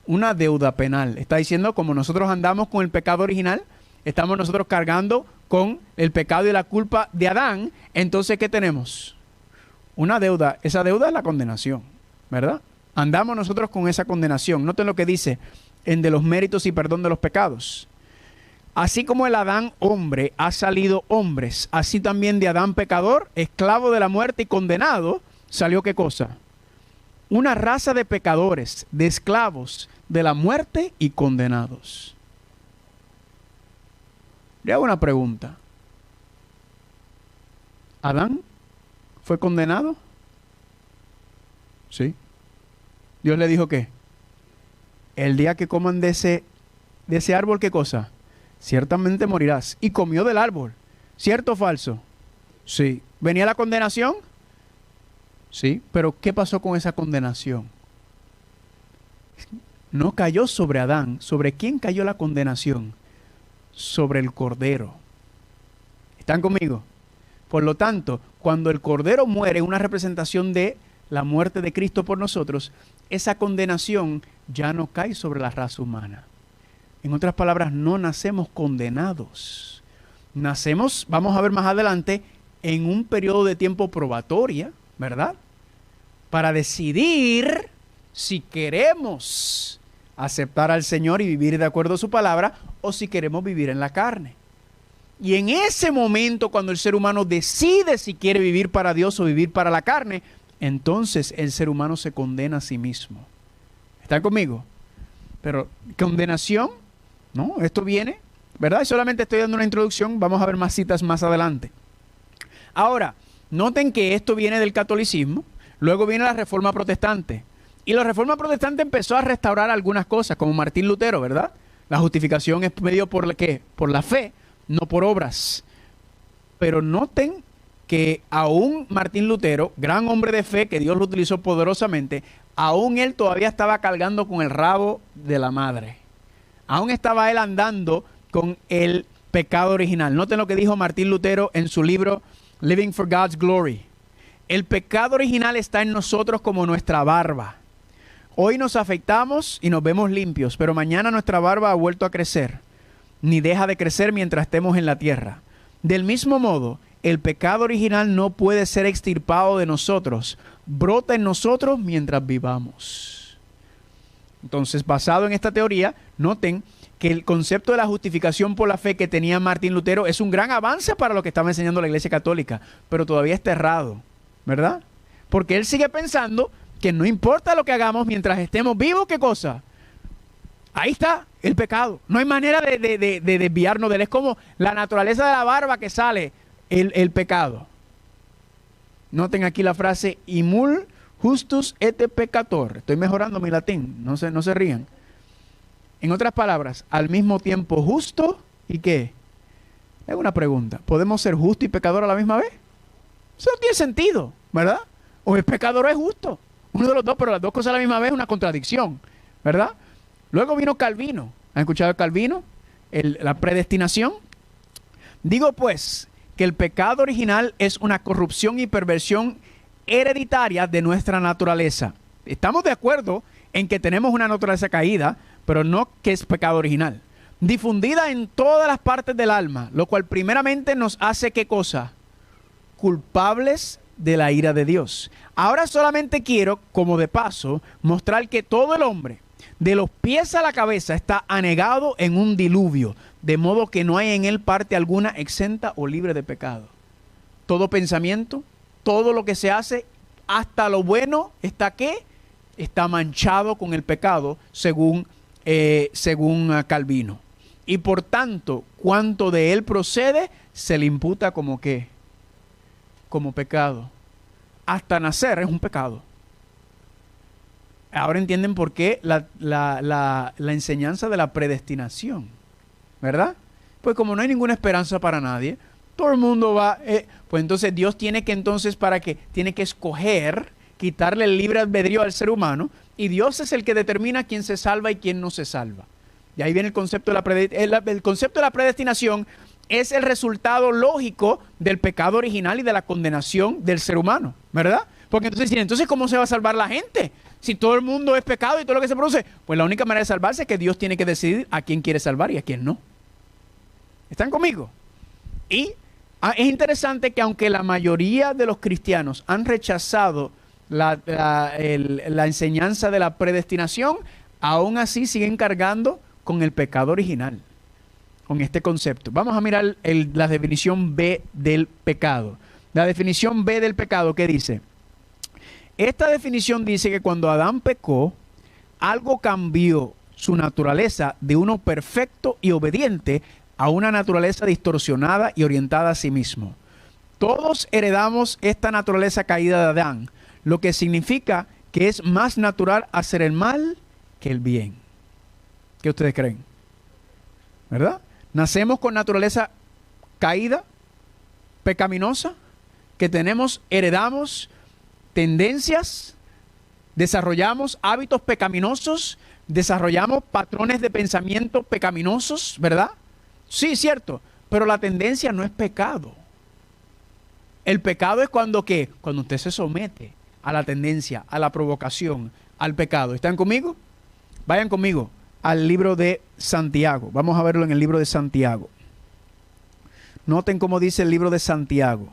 Una deuda penal. Está diciendo, como nosotros andamos con el pecado original, estamos nosotros cargando con el pecado y la culpa de Adán, entonces ¿qué tenemos? Una deuda. Esa deuda es la condenación, ¿verdad? Andamos nosotros con esa condenación. Noten lo que dice en de los méritos y perdón de los pecados. Así como el Adán hombre ha salido hombres, así también de Adán pecador, esclavo de la muerte y condenado, salió ¿qué cosa? Una raza de pecadores, de esclavos de la muerte y condenados. Le hago una pregunta. ¿Adán fue condenado? Sí. Dios le dijo ¿qué? El día que coman de ese árbol, ¿qué cosa? Ciertamente morirás. Y comió del árbol. ¿Cierto o falso? Sí. ¿Venía la condenación? Sí. Pero ¿qué pasó con esa condenación? No cayó sobre Adán. ¿Sobre quién cayó la condenación? Sobre el Cordero. ¿Están conmigo? Por lo tanto, cuando el Cordero muere, una representación de la muerte de Cristo por nosotros, esa condenación ya no cae sobre la raza humana. En otras palabras, no nacemos condenados. Nacemos, vamos a ver más adelante, en un periodo de tiempo probatoria, ¿verdad? Para decidir si queremos aceptar al Señor y vivir de acuerdo a su palabra, o si queremos vivir en la carne. Y en ese momento, cuando el ser humano decide si quiere vivir para Dios o vivir para la carne, entonces el ser humano se condena a sí mismo. ¿Están conmigo? Pero condenación, no, esto viene, ¿verdad? Y solamente estoy dando una introducción, vamos a ver más citas más adelante. Ahora, noten que esto viene del catolicismo, luego viene la Reforma Protestante. Y la Reforma Protestante empezó a restaurar algunas cosas, como Martín Lutero, ¿verdad? La justificación es medio por la, ¿qué? Por la fe, no por obras. Pero noten que aún Martín Lutero, gran hombre de fe, que Dios lo utilizó poderosamente, aún él todavía estaba cargando con el rabo de la madre. Aún estaba él andando con el pecado original. Noten lo que dijo Martín Lutero en su libro Living for God's Glory. El pecado original está en nosotros como nuestra barba. Hoy nos afeitamos y nos vemos limpios, pero mañana nuestra barba ha vuelto a crecer, ni deja de crecer mientras estemos en la tierra. Del mismo modo, el pecado original no puede ser extirpado de nosotros, brota en nosotros mientras vivamos. Entonces, basado en esta teoría, noten que el concepto de la justificación por la fe que tenía Martín Lutero es un gran avance para lo que estaba enseñando la Iglesia Católica, pero todavía está errado, ¿verdad? Porque él sigue pensando que no importa lo que hagamos mientras estemos vivos, ¿qué cosa? Ahí está el pecado. No hay manera de desviarnos de él. Es como la naturaleza de la barba que sale el pecado. Noten aquí la frase imul justus et peccator. Estoy mejorando mi latín, no se rían. En otras palabras, al mismo tiempo justo y ¿qué? Es una pregunta. ¿Podemos ser justo y pecador a la misma vez? Eso no tiene sentido, ¿verdad? O es pecador o es justo. Uno de los dos, pero las dos cosas a la misma vez es una contradicción, ¿verdad? Luego vino Calvino. ¿Han escuchado Calvino? La predestinación. Digo pues que el pecado original es una corrupción y perversión hereditaria de nuestra naturaleza. Estamos de acuerdo en que tenemos una naturaleza caída, pero no que es pecado original. Difundida en todas las partes del alma, lo cual primeramente nos hace ¿qué cosa? culpables de la ira de Dios. Ahora solamente quiero, como de paso, mostrar que todo el hombre, de los pies a la cabeza, está anegado en un diluvio, de modo que no hay en él parte alguna exenta o libre de pecado. Todo pensamiento, todo lo que se hace, hasta lo bueno, ¿está qué? Está manchado con el pecado, según Calvino. Y por tanto, cuanto de él procede, se le imputa como ¿qué? Como pecado. Hasta nacer es un pecado. Ahora entienden por qué la enseñanza de la predestinación, ¿verdad? Pues como no hay ninguna esperanza para nadie, todo el mundo va, pues entonces Dios tiene que tiene que escoger, quitarle el libre albedrío al ser humano, y Dios es el que determina quién se salva y quién no se salva. Y ahí viene el concepto de el concepto de la predestinación. Es el resultado lógico del pecado original y de la condenación del ser humano, ¿verdad? Porque entonces ¿cómo se va a salvar la gente? Si todo el mundo es pecado y todo lo que se produce, pues la única manera de salvarse es que Dios tiene que decidir a quién quiere salvar y a quién no. ¿Están conmigo? Y es interesante que aunque la mayoría de los cristianos han rechazado la enseñanza de la predestinación, aún así siguen cargando con el pecado original, con este concepto. Vamos a mirar la definición B del pecado. La definición B del pecado, ¿qué dice? Esta definición dice que cuando Adán pecó, algo cambió su naturaleza de uno perfecto y obediente a una naturaleza distorsionada y orientada a sí mismo. Todos heredamos esta naturaleza caída de Adán, lo que significa que es más natural hacer el mal que el bien. ¿Qué ustedes creen? ¿Verdad? Nacemos con naturaleza caída, pecaminosa, que heredamos tendencias, desarrollamos hábitos pecaminosos, desarrollamos patrones de pensamiento pecaminosos, ¿verdad? Sí, cierto, pero la tendencia no es pecado. El pecado es cuando usted se somete a la tendencia, a la provocación, al pecado. ¿Están conmigo? Vayan conmigo al libro de Santiago. Vamos a verlo en el libro de Santiago. Noten cómo dice el libro de Santiago.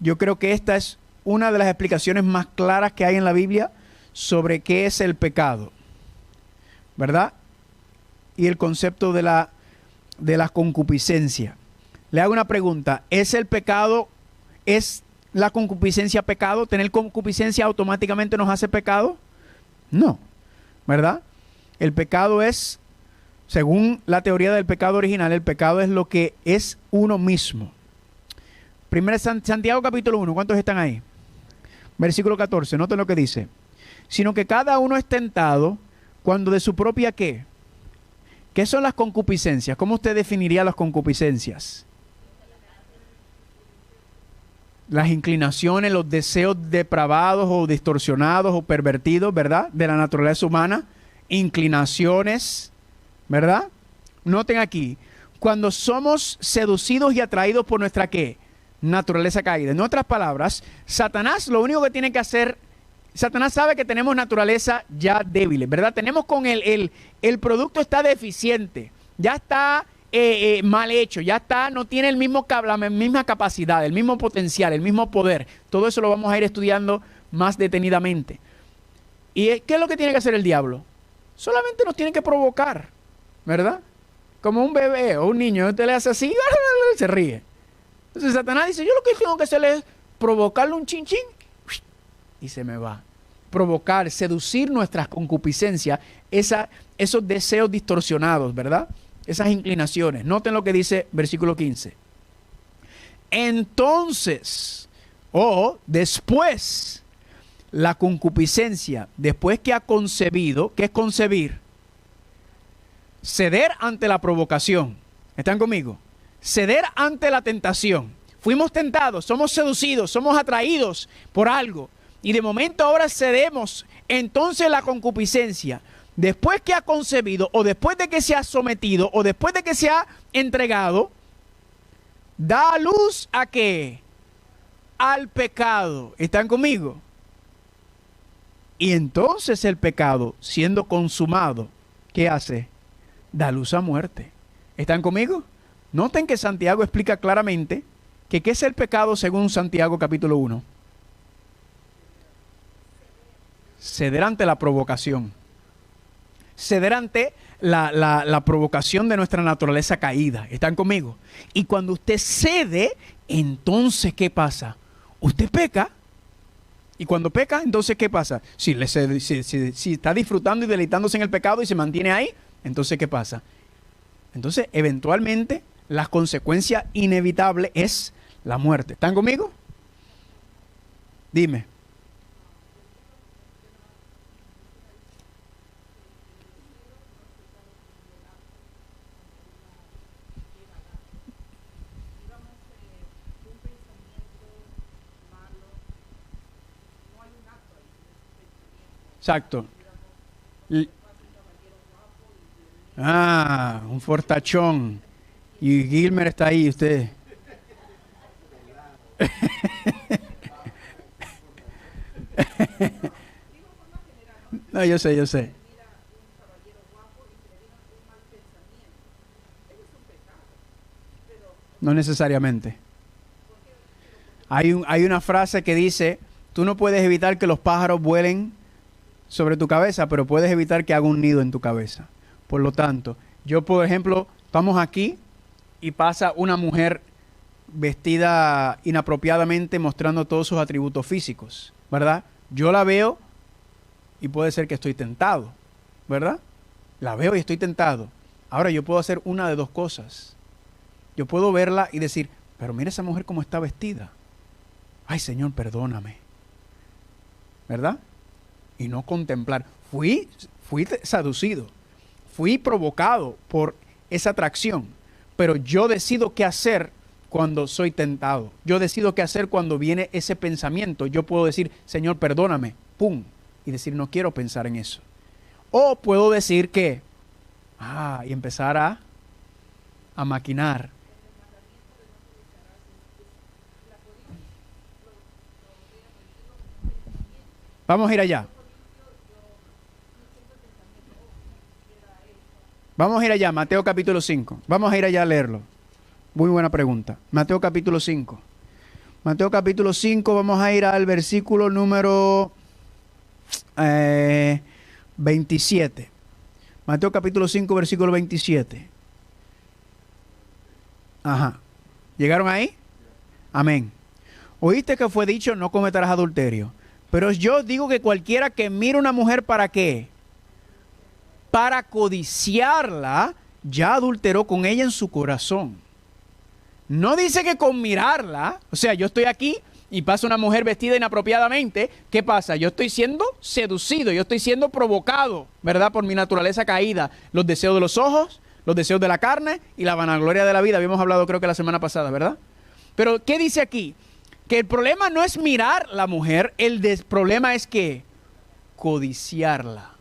Yo creo que esta es una de las explicaciones más claras que hay en la Biblia sobre qué es el pecado, ¿verdad? Y el concepto de la concupiscencia. Le hago una pregunta. ¿Es la concupiscencia pecado? ¿Tener concupiscencia automáticamente nos hace pecado? No, ¿verdad? El pecado es, según la teoría del pecado original, el pecado es lo que es uno mismo. Primero Santiago capítulo 1, ¿cuántos están ahí? Versículo 14, noten lo que dice. Sino que cada uno es tentado cuando de su propia ¿qué? ¿Qué son las concupiscencias? ¿Cómo usted definiría las concupiscencias? Las inclinaciones, los deseos depravados o distorsionados o pervertidos, ¿verdad? De la naturaleza humana. Inclinaciones, ¿verdad? Noten aquí, cuando somos seducidos y atraídos por nuestra ¿qué? Naturaleza caída. En otras palabras, Satanás lo único que tiene que hacer, Satanás sabe que tenemos naturaleza ya débiles, ¿verdad? Tenemos el producto está deficiente, ya está mal hecho, no tiene la misma capacidad, el mismo potencial, el mismo poder. Todo eso lo vamos a ir estudiando más detenidamente. ¿Y qué es lo que tiene que hacer el diablo? Solamente nos tiene que provocar, ¿verdad? Como un bebé o un niño, usted le hace así, se ríe. Entonces Satanás dice, yo lo que tengo que hacer es provocarle un chin chin y se me va. Provocar, seducir nuestras concupiscencias, esos deseos distorsionados, ¿verdad? Esas inclinaciones. Noten lo que dice versículo 15. Entonces, después, la concupiscencia, después que ha concebido, ¿qué es concebir? Ceder ante la provocación. ¿Están conmigo? Ceder ante la tentación. Fuimos tentados, somos seducidos, somos atraídos por algo. Y de momento ahora cedemos. Entonces la concupiscencia, después que ha concebido, o después de que se ha sometido, o después de que se ha entregado, da a luz ¿a qué? Al pecado. ¿Están conmigo? Y entonces el pecado, siendo consumado, ¿qué hace? Da luz a muerte. ¿Están conmigo? Noten que Santiago explica claramente ¿Qué es el pecado según Santiago capítulo 1? Ceder ante la provocación. Ceder ante la provocación de nuestra naturaleza caída. ¿Están conmigo? Y cuando usted cede, entonces, ¿qué pasa? Usted peca. Y cuando peca, entonces, ¿qué pasa? Si está disfrutando y deleitándose en el pecado y se mantiene ahí, entonces, ¿qué pasa? Entonces, eventualmente, la consecuencia inevitable es la muerte. ¿Están conmigo? Dime. Exacto. L- un fortachón. Y Gilmer está ahí, usted. No, yo sé, yo sé. No necesariamente. Hay una frase que dice, tú no puedes evitar que los pájaros vuelen sobre tu cabeza, pero puedes evitar que haga un nido en tu cabeza. Por lo tanto, yo, por ejemplo, estamos aquí y pasa una mujer vestida inapropiadamente mostrando todos sus atributos físicos, ¿verdad? Yo la veo y puede ser que estoy tentado, ¿verdad? La veo y estoy tentado. Ahora yo puedo hacer una de dos cosas. Yo puedo verla y decir, pero mira esa mujer cómo está vestida. Ay, Señor, perdóname. ¿Verdad? Y no contemplar. Fui seducido. Fui provocado por esa atracción. Pero yo decido qué hacer cuando soy tentado. Yo decido qué hacer cuando viene ese pensamiento. Yo puedo decir, Señor, perdóname. ¡Pum! Y decir, no quiero pensar en eso. O puedo decir que, y empezar a maquinar. Vamos a ir allá. Vamos a ir allá, Mateo capítulo 5. Vamos a ir allá a leerlo. Muy buena pregunta. Mateo capítulo 5. Mateo capítulo 5, vamos a ir al versículo número 27. Mateo capítulo 5, versículo 27. Ajá. ¿Llegaron ahí? Amén. Oíste que fue dicho, no cometerás adulterio. Pero yo digo que cualquiera que mire a una mujer, ¿para qué? Para codiciarla, ya adulteró con ella en su corazón. No dice que con mirarla, o sea, yo estoy aquí y pasa una mujer vestida inapropiadamente, ¿qué pasa? Yo estoy siendo seducido, yo estoy siendo provocado, ¿verdad? Por mi naturaleza caída, los deseos de los ojos, los deseos de la carne y la vanagloria de la vida. Habíamos hablado creo que la semana pasada, ¿verdad? Pero, ¿qué dice aquí? Que el problema no es mirar la mujer, problema es que codiciarla.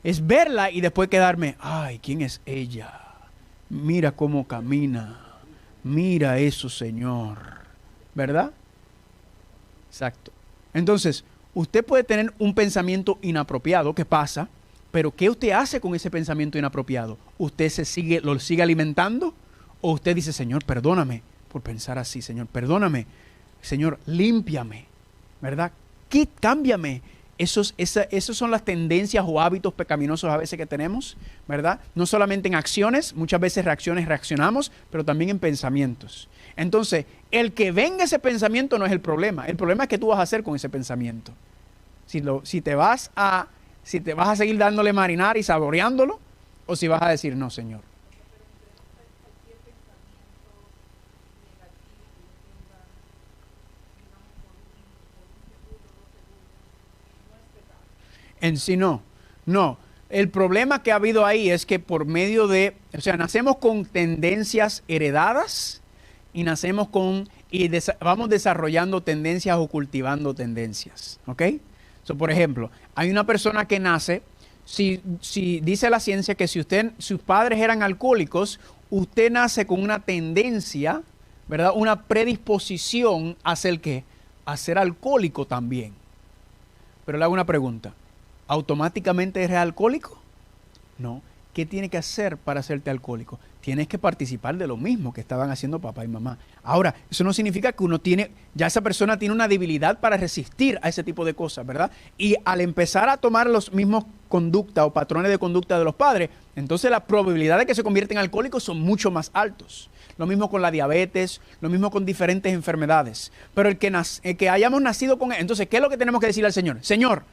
Es verla y después quedarme, ay, ¿quién es ella? Mira cómo camina. Mira eso, Señor. ¿Verdad? Exacto. Entonces, usted puede tener un pensamiento inapropiado, ¿qué pasa? Pero ¿qué usted hace con ese pensamiento inapropiado? ¿Usted lo sigue alimentando? ¿O usted dice, Señor, perdóname por pensar así, Señor, perdóname, Señor, límpiame, ¿verdad? Cámbiame. Esas son las tendencias o hábitos pecaminosos a veces que tenemos, ¿verdad? No solamente en acciones, muchas veces reaccionamos, pero también en pensamientos. Entonces, el que venga ese pensamiento no es el problema es que tú vas a hacer con ese pensamiento. Si te vas a seguir dándole marinar y saboreándolo, o si vas a decir, no, Señor. En sí no. El problema que ha habido ahí es que por medio nacemos con tendencias heredadas y vamos desarrollando tendencias o cultivando tendencias, ¿ok? Por ejemplo, hay una persona que nace, si dice la ciencia que sus padres eran alcohólicos, usted nace con una tendencia, ¿verdad? Una predisposición a ser ¿qué? A ser alcohólico también. Pero le hago una pregunta. ¿Automáticamente eres alcohólico? No. ¿qué tiene que hacer para hacerte alcohólico? Tienes que participar de lo mismo que estaban haciendo papá y mamá. Ahora, eso no significa que ya esa persona tiene una debilidad para resistir a ese tipo de cosas, ¿verdad? Y al empezar a tomar los mismos conductas o patrones de conducta de los padres, entonces la probabilidad de que se convierten en alcohólicos son mucho más altos. Lo mismo con la diabetes, lo mismo con diferentes enfermedades. Pero el que hayamos nacido con él, entonces, ¿qué es lo que tenemos que decirle al Señor? Señor,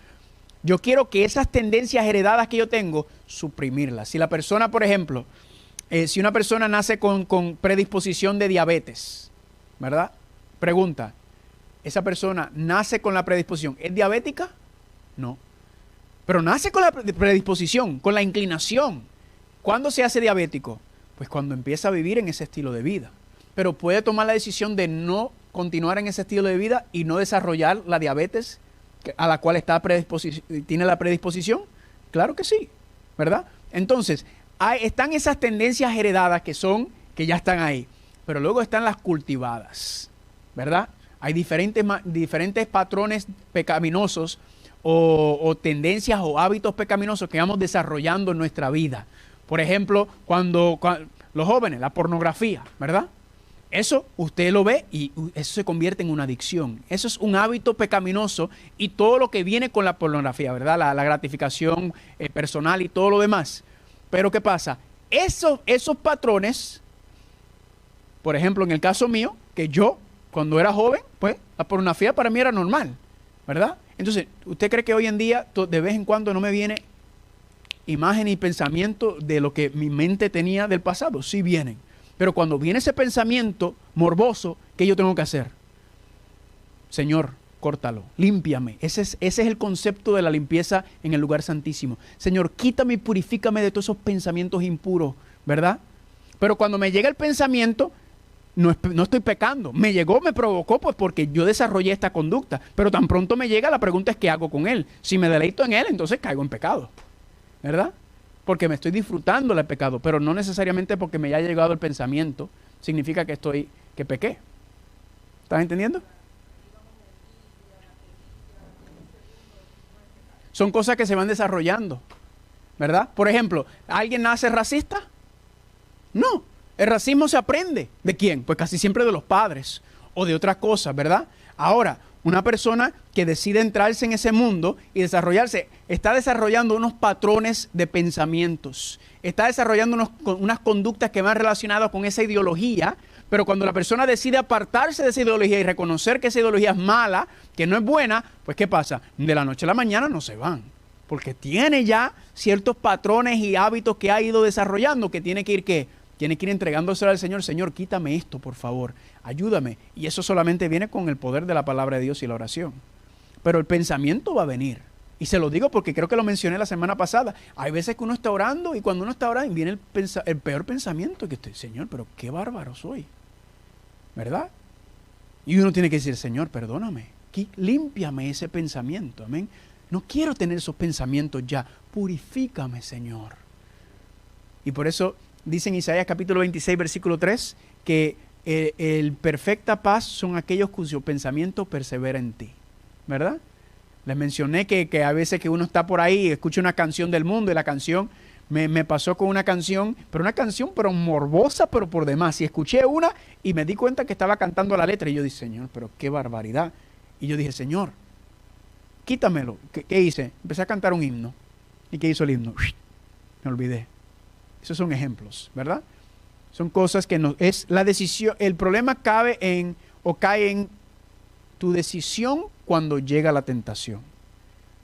yo quiero que esas tendencias heredadas que yo tengo, suprimirlas. Si la persona, por ejemplo, si una persona nace con predisposición de diabetes, ¿verdad? Pregunta, ¿esa persona nace con la predisposición? ¿Es diabética? No. Pero nace con la predisposición, con la inclinación. ¿Cuándo se hace diabético? Pues cuando empieza a vivir en ese estilo de vida. Pero puede tomar la decisión de no continuar en ese estilo de vida y no desarrollar la diabetes a la cual tiene la predisposición. Claro que sí, ¿verdad? Entonces, están esas tendencias heredadas que ya están ahí, pero luego están las cultivadas, ¿verdad? Hay diferentes patrones pecaminosos o tendencias o hábitos pecaminosos que vamos desarrollando en nuestra vida. Por ejemplo, cuando los jóvenes, la pornografía, ¿verdad? Eso usted lo ve y eso se convierte en una adicción. Eso es un hábito pecaminoso y todo lo que viene con la pornografía, ¿verdad? La gratificación personal y todo lo demás. Pero ¿qué pasa? Esos patrones, por ejemplo, en el caso mío, que yo, cuando era joven, pues la pornografía para mí era normal, ¿verdad? Entonces, ¿usted cree que hoy en día, de vez en cuando, no me viene imagen y pensamiento de lo que mi mente tenía del pasado? Sí vienen. Pero cuando viene ese pensamiento morboso, ¿qué yo tengo que hacer? Señor, córtalo, límpiame. Ese es el concepto de la limpieza en el lugar santísimo. Señor, quítame y purifícame de todos esos pensamientos impuros, ¿verdad? Pero cuando me llega el pensamiento, no estoy pecando. Me llegó, me provocó, pues porque yo desarrollé esta conducta. Pero tan pronto me llega, la pregunta es ¿qué hago con él? Si me deleito en él, entonces caigo en pecado, ¿verdad? Porque me estoy disfrutando del pecado, pero no necesariamente porque me haya llegado el pensamiento, significa que pequé. ¿Estás entendiendo? Son cosas que se van desarrollando, ¿verdad? Por ejemplo, ¿alguien nace racista? No, el racismo se aprende. ¿De quién? Pues casi siempre de los padres o de otras cosas, ¿verdad? Ahora, una persona que decide entrarse en ese mundo y desarrollarse, está desarrollando unos patrones de pensamientos, está desarrollando unas conductas que van relacionadas con esa ideología, pero cuando la persona decide apartarse de esa ideología y reconocer que esa ideología es mala, que no es buena, pues ¿qué pasa? De la noche a la mañana no se van, porque tiene ya ciertos patrones y hábitos que ha ido desarrollando que tiene que ir, ¿qué? Tiene que ir entregándoselo al Señor. Señor, quítame esto, por favor, ayúdame. Y eso solamente viene con el poder de la palabra de Dios y la oración. Pero el pensamiento va a venir. Y se lo digo porque creo que lo mencioné la semana pasada. Hay veces que uno está orando y cuando uno está orando viene el peor pensamiento que usted, Señor, pero qué bárbaro soy, ¿verdad? Y uno tiene que decir, Señor, perdóname, límpiame ese pensamiento, amén. No quiero tener esos pensamientos ya, purifícame, Señor. Y por eso dice en Isaías capítulo 26, versículo 3, que el perfecta paz son aquellos cuyo pensamiento persevera en ti, ¿verdad? Les mencioné que a veces que uno está por ahí y escucha una canción del mundo y la canción, me pasó con una canción pero morbosa, pero por demás. Y escuché una y me di cuenta que estaba cantando la letra y yo dije, Señor, pero qué barbaridad. Y yo dije, Señor, quítamelo. ¿Qué hice? Empecé a cantar un himno. ¿Y qué hizo el himno? Me olvidé. Esos son ejemplos, ¿verdad? Son cosas que no es la decisión. El problema cae en tu decisión cuando llega la tentación,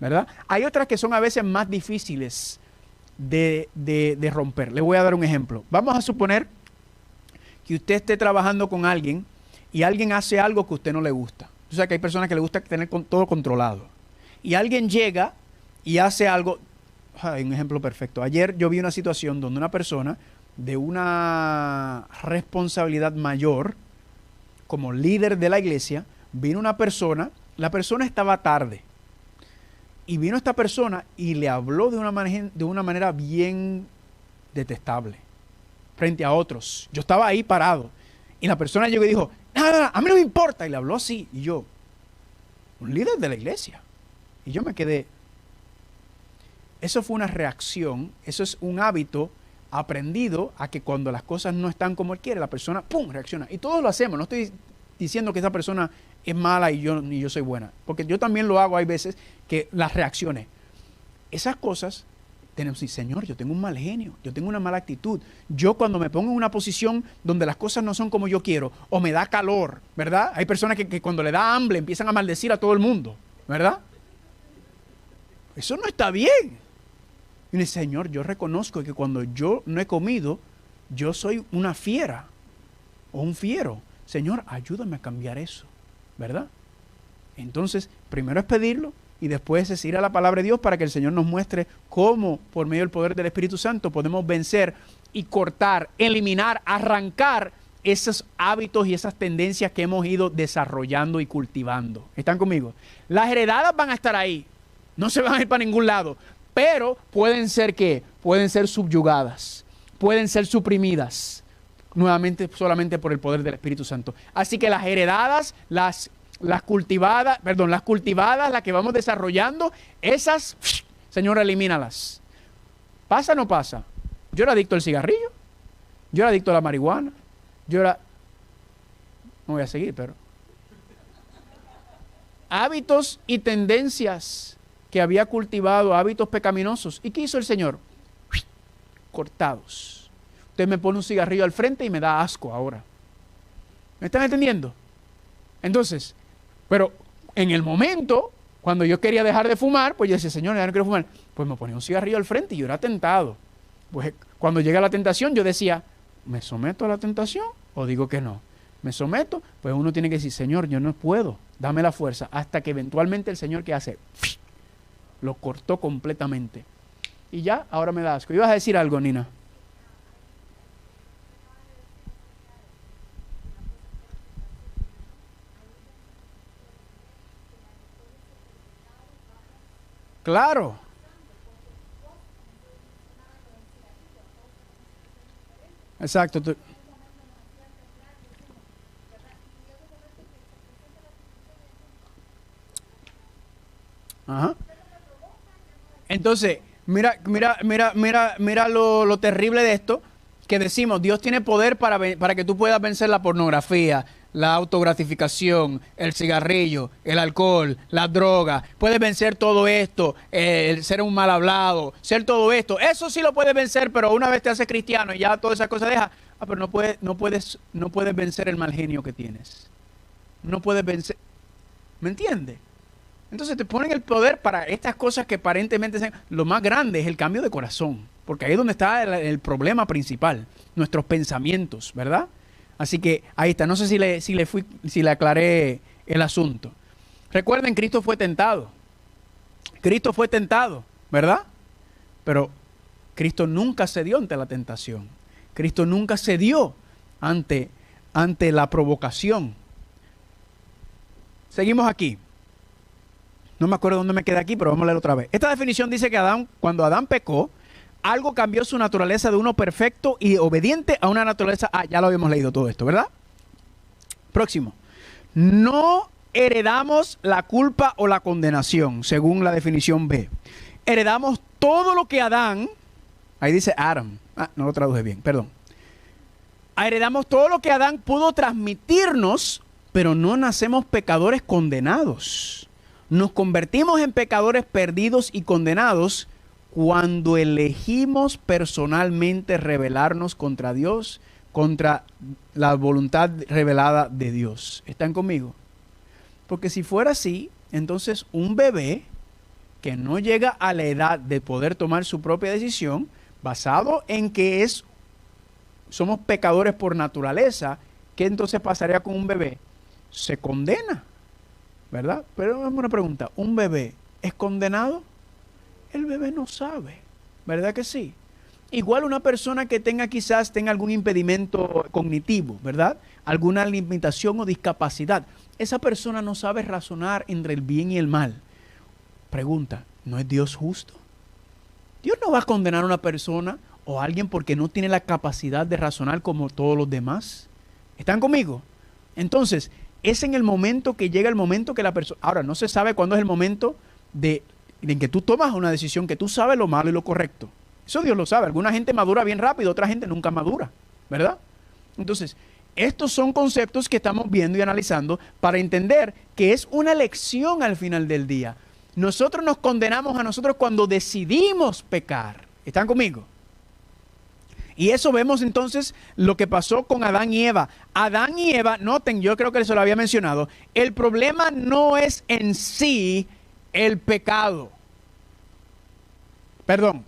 ¿verdad? Hay otras que son a veces más difíciles de romper. Le voy a dar un ejemplo. Vamos a suponer que usted esté trabajando con alguien y alguien hace algo que a usted no le gusta. O sea, que hay personas que le gusta tener todo controlado. Y alguien llega y hace algo. Hay un ejemplo perfecto. Ayer yo vi una situación donde una persona de una responsabilidad mayor, como líder de la iglesia, vino una persona, la persona estaba tarde, y vino esta persona y le habló de una manera bien detestable, frente a otros. Yo estaba ahí parado, y la persona llegó y dijo, nada, a mí no me importa, y le habló así, y yo, un líder de la iglesia, y yo me quedé. eso fue una reacción, eso es un hábito aprendido a que cuando las cosas no están como él quiere, la persona, ¡pum!, reacciona. Y todos lo hacemos, no estoy diciendo que esa persona es mala y yo soy buena, porque yo también lo hago, hay veces que las reacciones, esas cosas, tenemos que decir, Señor, yo tengo un mal genio, yo tengo una mala actitud, yo cuando me pongo en una posición donde las cosas no son como yo quiero, o me da calor, ¿verdad? Hay personas que cuando le da hambre empiezan a maldecir a todo el mundo, ¿verdad? Eso no está bien. Y dice, Señor, yo reconozco que cuando yo no he comido, yo soy una fiera o un fiero. Señor, ayúdame a cambiar eso, ¿verdad? Entonces, primero es pedirlo y después es ir a la palabra de Dios para que el Señor nos muestre cómo, por medio del poder del Espíritu Santo, podemos vencer y cortar, eliminar, arrancar esos hábitos y esas tendencias que hemos ido desarrollando y cultivando. ¿Están conmigo? Las heredadas van a estar ahí, no se van a ir para ningún lado. Pero pueden ser ¿qué? Pueden ser subyugadas, pueden ser suprimidas, nuevamente solamente por el poder del Espíritu Santo. Así que las heredadas, las cultivadas, las que vamos desarrollando, esas, Señor, elimínalas. ¿Pasa o no pasa? Yo era adicto al cigarrillo, yo era adicto a la marihuana, no voy a seguir, pero hábitos y tendencias que había cultivado, hábitos pecaminosos. ¿Y qué hizo el Señor? Cortados. Usted me pone un cigarrillo al frente y me da asco ahora. ¿Me están entendiendo? Entonces, pero en el momento, cuando yo quería dejar de fumar, pues yo decía, Señor, ya no quiero fumar. Pues me ponía un cigarrillo al frente y yo era tentado. Pues cuando llega la tentación, yo decía, ¿me someto a la tentación o digo que no? ¿Me someto? Pues uno tiene que decir, Señor, yo no puedo, dame la fuerza. Hasta que eventualmente el Señor, ¿qué hace? Lo cortó completamente. Y ya, ahora me da asco. ¿Ibas a decir algo, Nina? Claro. Exacto. Ajá. Entonces, mira lo terrible de esto, que decimos, Dios tiene poder para que tú puedas vencer la pornografía, la autogratificación, el cigarrillo, el alcohol, las drogas. Puedes vencer todo esto, el ser un mal hablado, ser todo esto. Eso sí lo puedes vencer, pero una vez te haces cristiano y ya todas esas cosas dejas. Pero no puedes vencer el mal genio que tienes. No puedes vencer. ¿Me entiendes? Entonces te ponen el poder para estas cosas que aparentemente son... Lo más grande es el cambio de corazón, porque ahí es donde está el problema principal, nuestros pensamientos, ¿verdad? Así que ahí está, no sé si le aclaré el asunto. Recuerden, Cristo fue tentado, ¿verdad? Pero Cristo nunca cedió ante la tentación, Cristo nunca cedió ante la provocación. Seguimos aquí. No me acuerdo dónde me quedé aquí, pero vamos a leer otra vez. Esta definición dice que cuando Adán pecó, algo cambió su naturaleza de uno perfecto y obediente a una naturaleza... ya lo habíamos leído todo esto, ¿verdad? Próximo. No heredamos la culpa o la condenación, según la definición B. Heredamos todo lo que Adán... Ahí dice Adam. No lo traduje bien, perdón. Heredamos todo lo que Adán pudo transmitirnos, pero no nacemos pecadores condenados. Nos convertimos en pecadores perdidos y condenados cuando elegimos personalmente rebelarnos contra Dios, contra la voluntad revelada de Dios. ¿Están conmigo? Porque si fuera así, entonces un bebé que no llega a la edad de poder tomar su propia decisión, basado en que somos pecadores por naturaleza, ¿qué entonces pasaría con un bebé? Se condena, ¿verdad? Pero es una pregunta, ¿un bebé es condenado? El bebé no sabe, ¿verdad que sí? Igual una persona que quizás tenga algún impedimento cognitivo, ¿verdad? Alguna limitación o discapacidad. Esa persona no sabe razonar entre el bien y el mal. Pregunta, ¿no es Dios justo? Dios no va a condenar a una persona o a alguien porque no tiene la capacidad de razonar como todos los demás. ¿Están conmigo? Entonces, es en el momento que llega el momento que la persona... Ahora, no se sabe cuándo es el momento de en que tú tomas una decisión que tú sabes lo malo y lo correcto. Eso Dios lo sabe. Alguna gente madura bien rápido, otra gente nunca madura, ¿verdad? Entonces, estos son conceptos que estamos viendo y analizando para entender que es una elección al final del día. Nosotros nos condenamos a nosotros cuando decidimos pecar. ¿Están conmigo? Y eso vemos entonces lo que pasó con Adán y Eva. Adán y Eva, noten, yo creo que se lo había mencionado, el problema no es en sí el pecado. Perdón,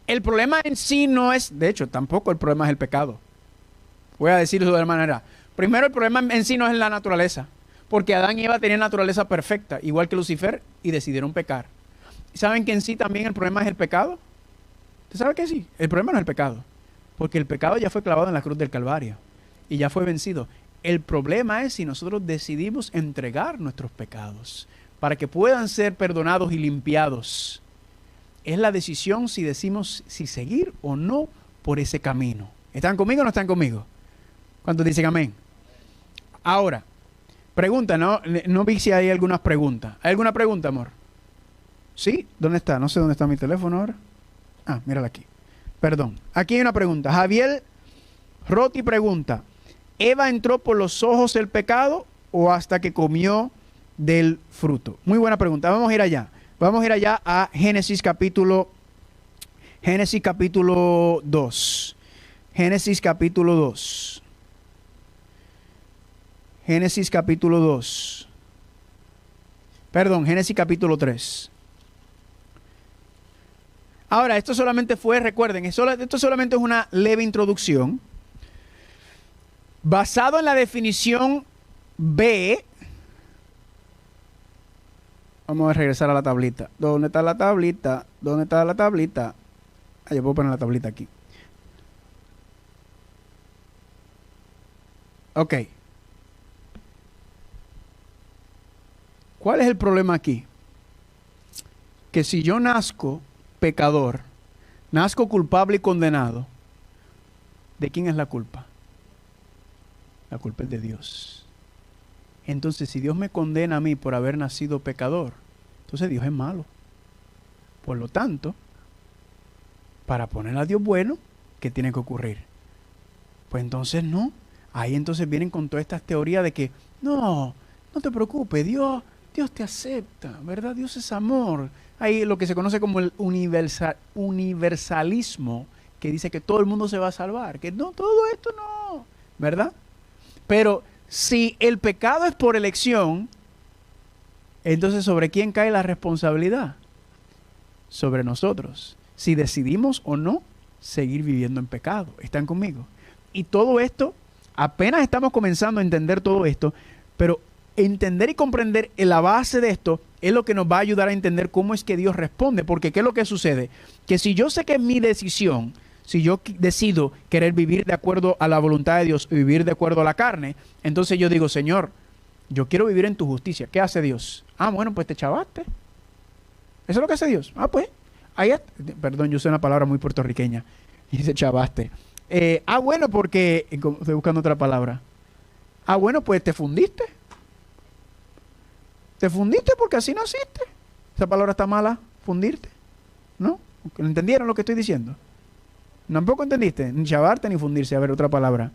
el problema en sí no es, de hecho, tampoco el problema es el pecado. Voy a decirlo de otra manera. Primero, el problema en sí no es la naturaleza, porque Adán y Eva tenían naturaleza perfecta, igual que Lucifer, y decidieron pecar. ¿Saben que en sí también el problema es el pecado? ¿Usted sabe que sí? El problema no es el pecado, porque el pecado ya fue clavado en la cruz del Calvario y ya fue vencido. El problema es si nosotros decidimos entregar nuestros pecados para que puedan ser perdonados y limpiados. Es la decisión si decimos si seguir o no por ese camino. ¿Están conmigo o no están conmigo? ¿Cuántos dicen amén? Ahora, pregunta, no vi si hay algunas preguntas. ¿Hay alguna pregunta, amor? ¿Sí? ¿Dónde está? No sé dónde está mi teléfono ahora. Ah, mírala aquí. Perdón. Aquí hay una pregunta. Javier Roti pregunta, ¿Eva entró por los ojos del pecado o hasta que comió del fruto? Muy buena pregunta. Vamos a ir allá. Vamos a ir allá a Génesis capítulo 2. Génesis capítulo 2. Génesis capítulo 2. Perdón, Génesis capítulo 3. Ahora, esto solamente fue, recuerden, esto solamente es una leve introducción. Basado en la definición B, vamos a regresar a la tablita. ¿Dónde está la tablita? ¿Dónde está la tablita? Ah, yo puedo poner la tablita aquí. Ok. ¿Cuál es el problema aquí? Que si yo nazco pecador, nazco culpable y condenado, ¿de quién es la culpa? La culpa es de Dios. Entonces, si Dios me condena a mí por haber nacido pecador, entonces Dios es malo. Por lo tanto, para poner a Dios bueno, ¿qué tiene que ocurrir? Pues entonces no. Ahí entonces vienen con todas estas teorías de que no te preocupes, Dios te acepta, ¿verdad? Dios es amor. Hay lo que se conoce como el universalismo, que dice que todo el mundo se va a salvar, que no, todo esto no, ¿verdad? Pero si el pecado es por elección, entonces ¿sobre quién cae la responsabilidad? Sobre nosotros. Si decidimos o no seguir viviendo en pecado. ¿Están conmigo? Y todo esto, apenas estamos comenzando a entender todo esto, pero entender y comprender la base de esto es lo que nos va a ayudar a entender cómo es que Dios responde. Porque ¿qué es lo que sucede? Que si yo sé que es mi decisión, si yo decido querer vivir de acuerdo a la voluntad de Dios y vivir de acuerdo a la carne, entonces yo digo, Señor, yo quiero vivir en tu justicia. ¿Qué hace Dios? Ah, bueno, pues te chavaste. Eso es lo que hace Dios. Ah, pues, perdón, yo usé una palabra muy puertorriqueña. Y dice chavaste. Bueno, porque, estoy buscando otra palabra. Ah, bueno, pues te fundiste. Te fundiste porque así naciste. Esa palabra está mala, fundirte. ¿No? ¿Entendieron lo que estoy diciendo? Tampoco entendiste, ni chavarte ni fundirse. A ver, otra palabra.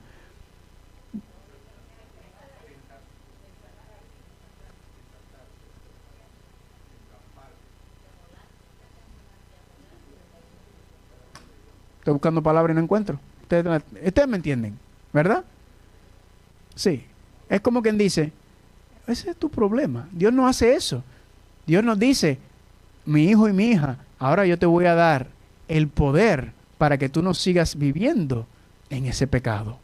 Estoy buscando palabras y no encuentro. Ustedes me entienden, ¿verdad? Sí. Es como quien dice, ese es tu problema. Dios no hace eso. Dios nos dice, mi hijo y mi hija, ahora yo te voy a dar el poder para que tú no sigas viviendo en ese pecado,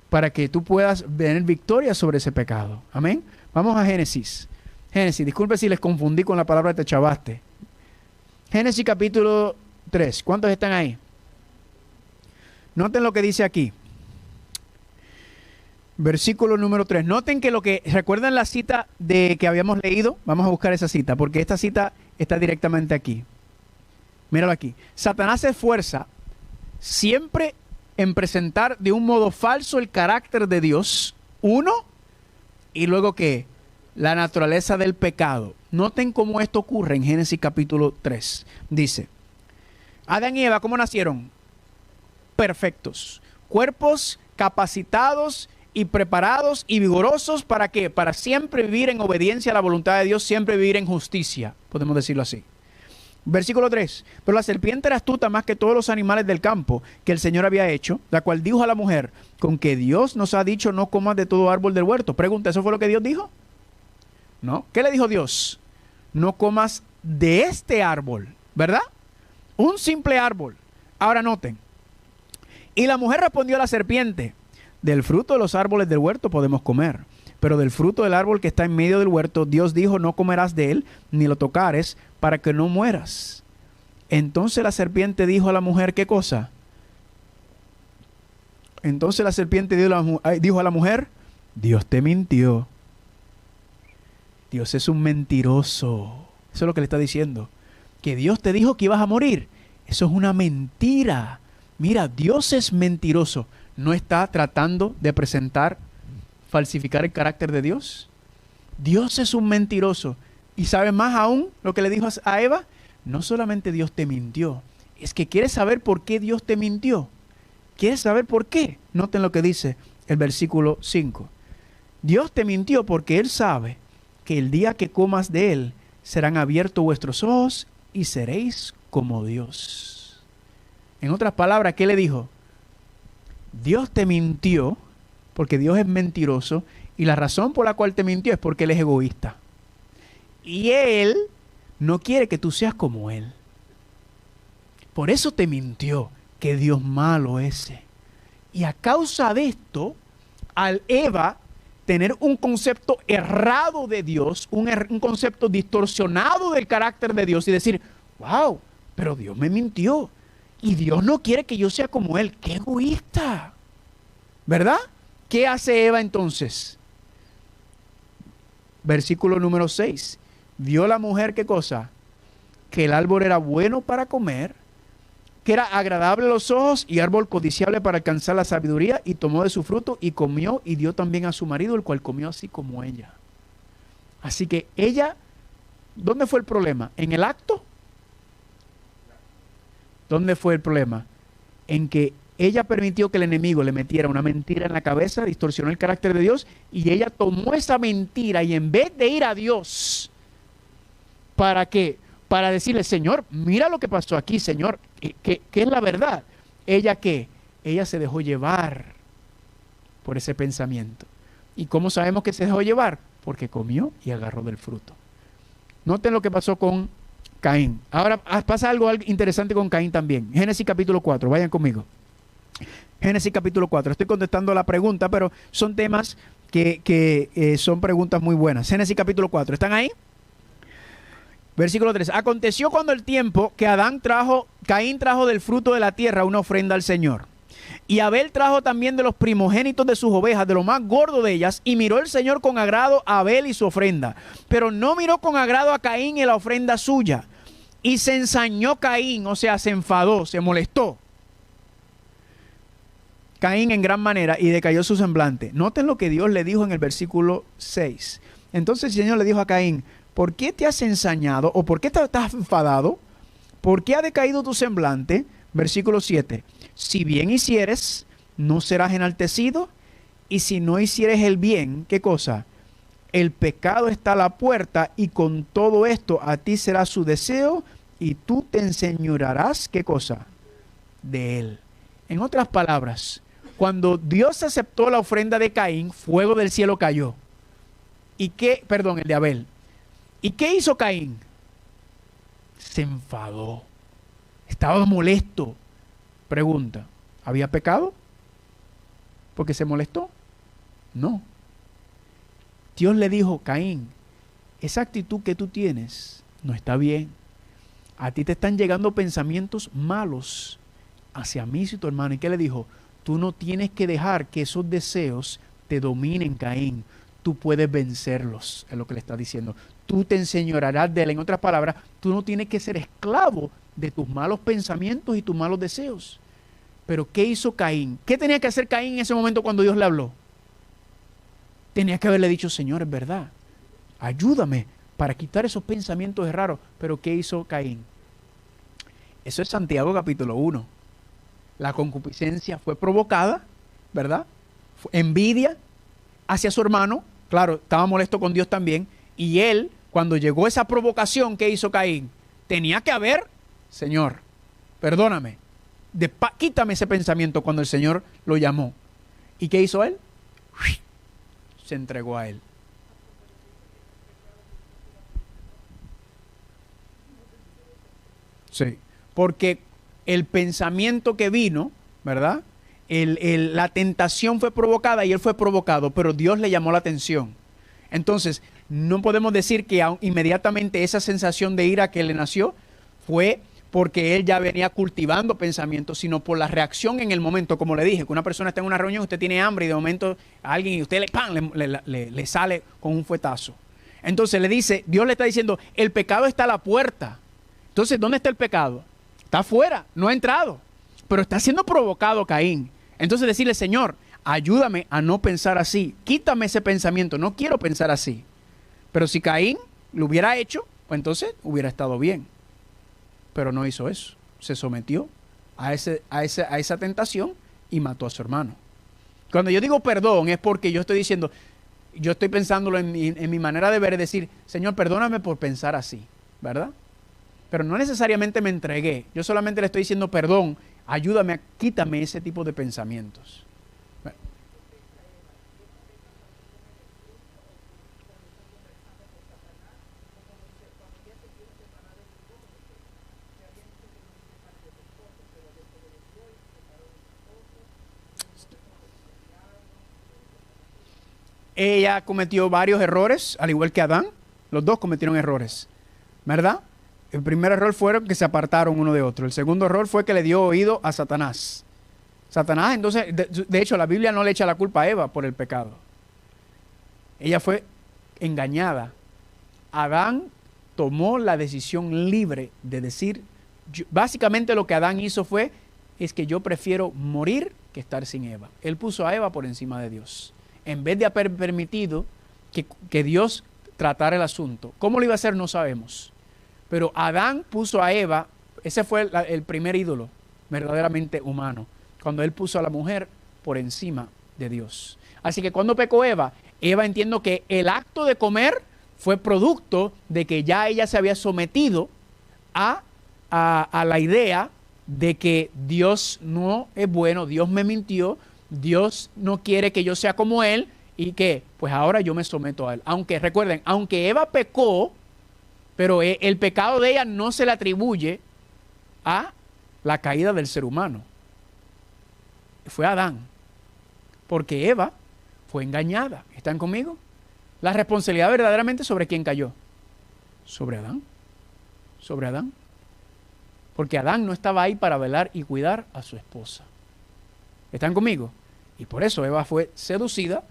para que tú puedas tener victoria sobre ese pecado. Amén. Vamos a Génesis. Génesis, disculpe si les confundí con la palabra te chavaste. Génesis capítulo 3. ¿Cuántos están ahí? Noten lo que dice aquí. Versículo número 3. Noten que ¿recuerdan la cita de que habíamos leído? Vamos a buscar esa cita, porque esta cita está directamente aquí. Míralo aquí. Satanás se esfuerza siempre en presentar de un modo falso el carácter de Dios, uno, y luego ¿qué? la naturaleza del pecado. Noten cómo esto ocurre en Génesis capítulo 3. Dice, Adán y Eva, ¿cómo nacieron? Perfectos. Cuerpos capacitados y preparados y vigorosos, ¿para qué? Para siempre vivir en obediencia a la voluntad de Dios, siempre vivir en justicia, podemos decirlo así. Versículo 3, pero la serpiente era astuta más que todos los animales del campo que el Señor había hecho, la cual dijo a la mujer, con que Dios nos ha dicho no comas de todo árbol del huerto. Pregunta, ¿eso fue lo que Dios dijo? No. ¿Qué le dijo Dios? No comas de este árbol, ¿verdad? Un simple árbol. Ahora noten. Y la mujer respondió a la serpiente, del fruto de los árboles del huerto podemos comer, pero del fruto del árbol que está en medio del huerto, Dios dijo, no comerás de él, ni lo tocares, para que no mueras. Entonces la serpiente dijo a la mujer, ¿qué cosa? Entonces la serpiente dijo a la mujer, Dios te mintió. Dios es un mentiroso. Eso es lo que le está diciendo. Que Dios te dijo que ibas a morir. Eso es una mentira. Mira, Dios es mentiroso. ¿No está tratando de falsificar el carácter de Dios? Dios es un mentiroso. ¿Y sabe más aún lo que le dijo a Eva? No solamente Dios te mintió, es que quieres saber por qué Dios te mintió. ¿Quieres saber por qué? Noten lo que dice el versículo 5. Dios te mintió porque Él sabe que el día que comas de Él serán abiertos vuestros ojos y seréis como Dios. En otras palabras, ¿qué le dijo? Dios te mintió porque Dios es mentiroso y la razón por la cual te mintió es porque Él es egoísta. Y Él no quiere que tú seas como Él. Por eso te mintió, que Dios malo ese. Y a causa de esto, al Eva tener un concepto errado de Dios, un concepto distorsionado del carácter de Dios y decir, wow, pero Dios me mintió. Y Dios no quiere que yo sea como Él. ¡Qué egoísta! ¿Verdad? ¿Qué hace Eva entonces? Versículo número 6. Vio la mujer, ¿qué cosa? Que el árbol era bueno para comer, que era agradable a los ojos y árbol codiciable para alcanzar la sabiduría, y tomó de su fruto y comió y dio también a su marido, el cual comió así como ella. Así que ella, ¿dónde fue el problema? ¿En el acto? ¿Dónde fue el problema? En que ella permitió que el enemigo le metiera una mentira en la cabeza, distorsionó el carácter de Dios, y ella tomó esa mentira y en vez de ir a Dios, ¿para qué? Para decirle, Señor, mira lo que pasó aquí, Señor, que es la verdad. ¿Ella qué? Ella se dejó llevar por ese pensamiento. ¿Y cómo sabemos que se dejó llevar? Porque comió y agarró del fruto. Noten lo que pasó con Caín. Ahora pasa algo interesante con Caín también. Génesis capítulo 4, vayan conmigo. Génesis capítulo 4. Estoy contestando la pregunta, pero son temas que son preguntas muy buenas. Génesis capítulo 4. ¿Están ahí? Versículo 3. Aconteció cuando el tiempo que Caín trajo del fruto de la tierra una ofrenda al Señor. Y Abel trajo también de los primogénitos de sus ovejas, de lo más gordo de ellas, y miró el Señor con agrado a Abel y su ofrenda. Pero no miró con agrado a Caín y la ofrenda suya. Y se ensañó Caín, o sea, se enfadó, se molestó Caín en gran manera y decayó su semblante. Noten lo que Dios le dijo en el versículo 6. Entonces el Señor le dijo a Caín, ¿por qué te has ensañado o por qué estás enfadado? ¿Por qué ha decaído tu semblante? Versículo 7. Si bien hicieres, no serás enaltecido, y si no hicieres el bien, ¿qué cosa? El pecado está a la puerta, y con todo esto a ti será su deseo, y tú te enseñorearás, ¿qué cosa? De él. En otras palabras, cuando Dios aceptó la ofrenda de Caín, fuego del cielo cayó. ¿Y qué? Perdón, el de Abel. ¿Y qué hizo Caín? Se enfadó. Estaba molesto. Pregunta, ¿había pecado? ¿Porque se molestó? No. Dios le dijo, Caín, esa actitud que tú tienes no está bien. A ti te están llegando pensamientos malos hacia mí y tu hermano. ¿Y qué le dijo? Tú no tienes que dejar que esos deseos te dominen, Caín. Tú puedes vencerlos, es lo que le está diciendo. Tú te enseñorearás de él. En otras palabras, tú no tienes que ser esclavo de tus malos pensamientos y tus malos deseos. Pero ¿qué hizo Caín? ¿Qué tenía que hacer Caín en ese momento cuando Dios le habló? Tenía que haberle dicho, Señor, es verdad. ayúdame para quitar esos pensamientos raros. Pero ¿qué hizo Caín? Eso es Santiago capítulo 1. La concupiscencia fue provocada, ¿verdad? Envidia hacia su hermano. Claro, estaba molesto con Dios también. Y él, cuando llegó esa provocación, ¿qué hizo Caín? Tenía que haber, Señor, perdóname, quítame ese pensamiento cuando el Señor lo llamó. ¿Y qué hizo él? Se entregó a él. Sí, porque el pensamiento que vino, ¿verdad? La tentación fue provocada y él fue provocado, pero Dios le llamó la atención. Entonces, no podemos decir que inmediatamente esa sensación de ira que le nació fue porque él ya venía cultivando pensamientos, sino por la reacción en el momento. Como le dije, que una persona está en una reunión, usted tiene hambre y de momento a alguien y usted le sale con un fuetazo. Entonces le dice, Dios le está diciendo, el pecado está a la puerta. Entonces, ¿dónde está el pecado? Está afuera, no ha entrado, pero está siendo provocado Caín. Entonces decirle, Señor, ayúdame a no pensar así, quítame ese pensamiento, no quiero pensar así. Pero si Caín lo hubiera hecho, pues entonces hubiera estado bien. Pero no hizo eso, se sometió a esa tentación y mató a su hermano. Cuando yo digo perdón es porque yo estoy diciendo, yo estoy pensándolo en mi manera de ver, es decir, Señor, perdóname por pensar así, ¿verdad? Pero no necesariamente me entregué, yo solamente le estoy diciendo perdón, ayúdame, quítame ese tipo de pensamientos. Ella cometió varios errores, al igual que Adán. Los dos cometieron errores, ¿verdad? El primer error fue que se apartaron uno de otro. El segundo error fue que le dio oído a Satanás. Satanás, entonces, de hecho, la Biblia no le echa la culpa a Eva por el pecado. Ella fue engañada. Adán tomó la decisión libre de decir, básicamente lo que Adán hizo es que yo prefiero morir que estar sin Eva. Él puso a Eva por encima de Dios. En vez de haber permitido que Dios tratara el asunto. ¿Cómo lo iba a hacer? No sabemos. Pero Adán puso a Eva, ese fue el primer ídolo verdaderamente humano, cuando él puso a la mujer por encima de Dios. Así que cuando pecó Eva entiendo que el acto de comer fue producto de que ya ella se había sometido a la idea de que Dios no es bueno, Dios me mintió, Dios no quiere que yo sea como Él y que pues ahora yo me someto a Él. Aunque recuerden, aunque Eva pecó, pero el pecado de ella no se le atribuye a la caída del ser humano. Fue Adán. Porque Eva fue engañada. ¿Están conmigo? La responsabilidad verdaderamente sobre quién cayó. Sobre Adán. Sobre Adán. Porque Adán no estaba ahí para velar y cuidar a su esposa. ¿Están conmigo? Y por eso Eva fue seducida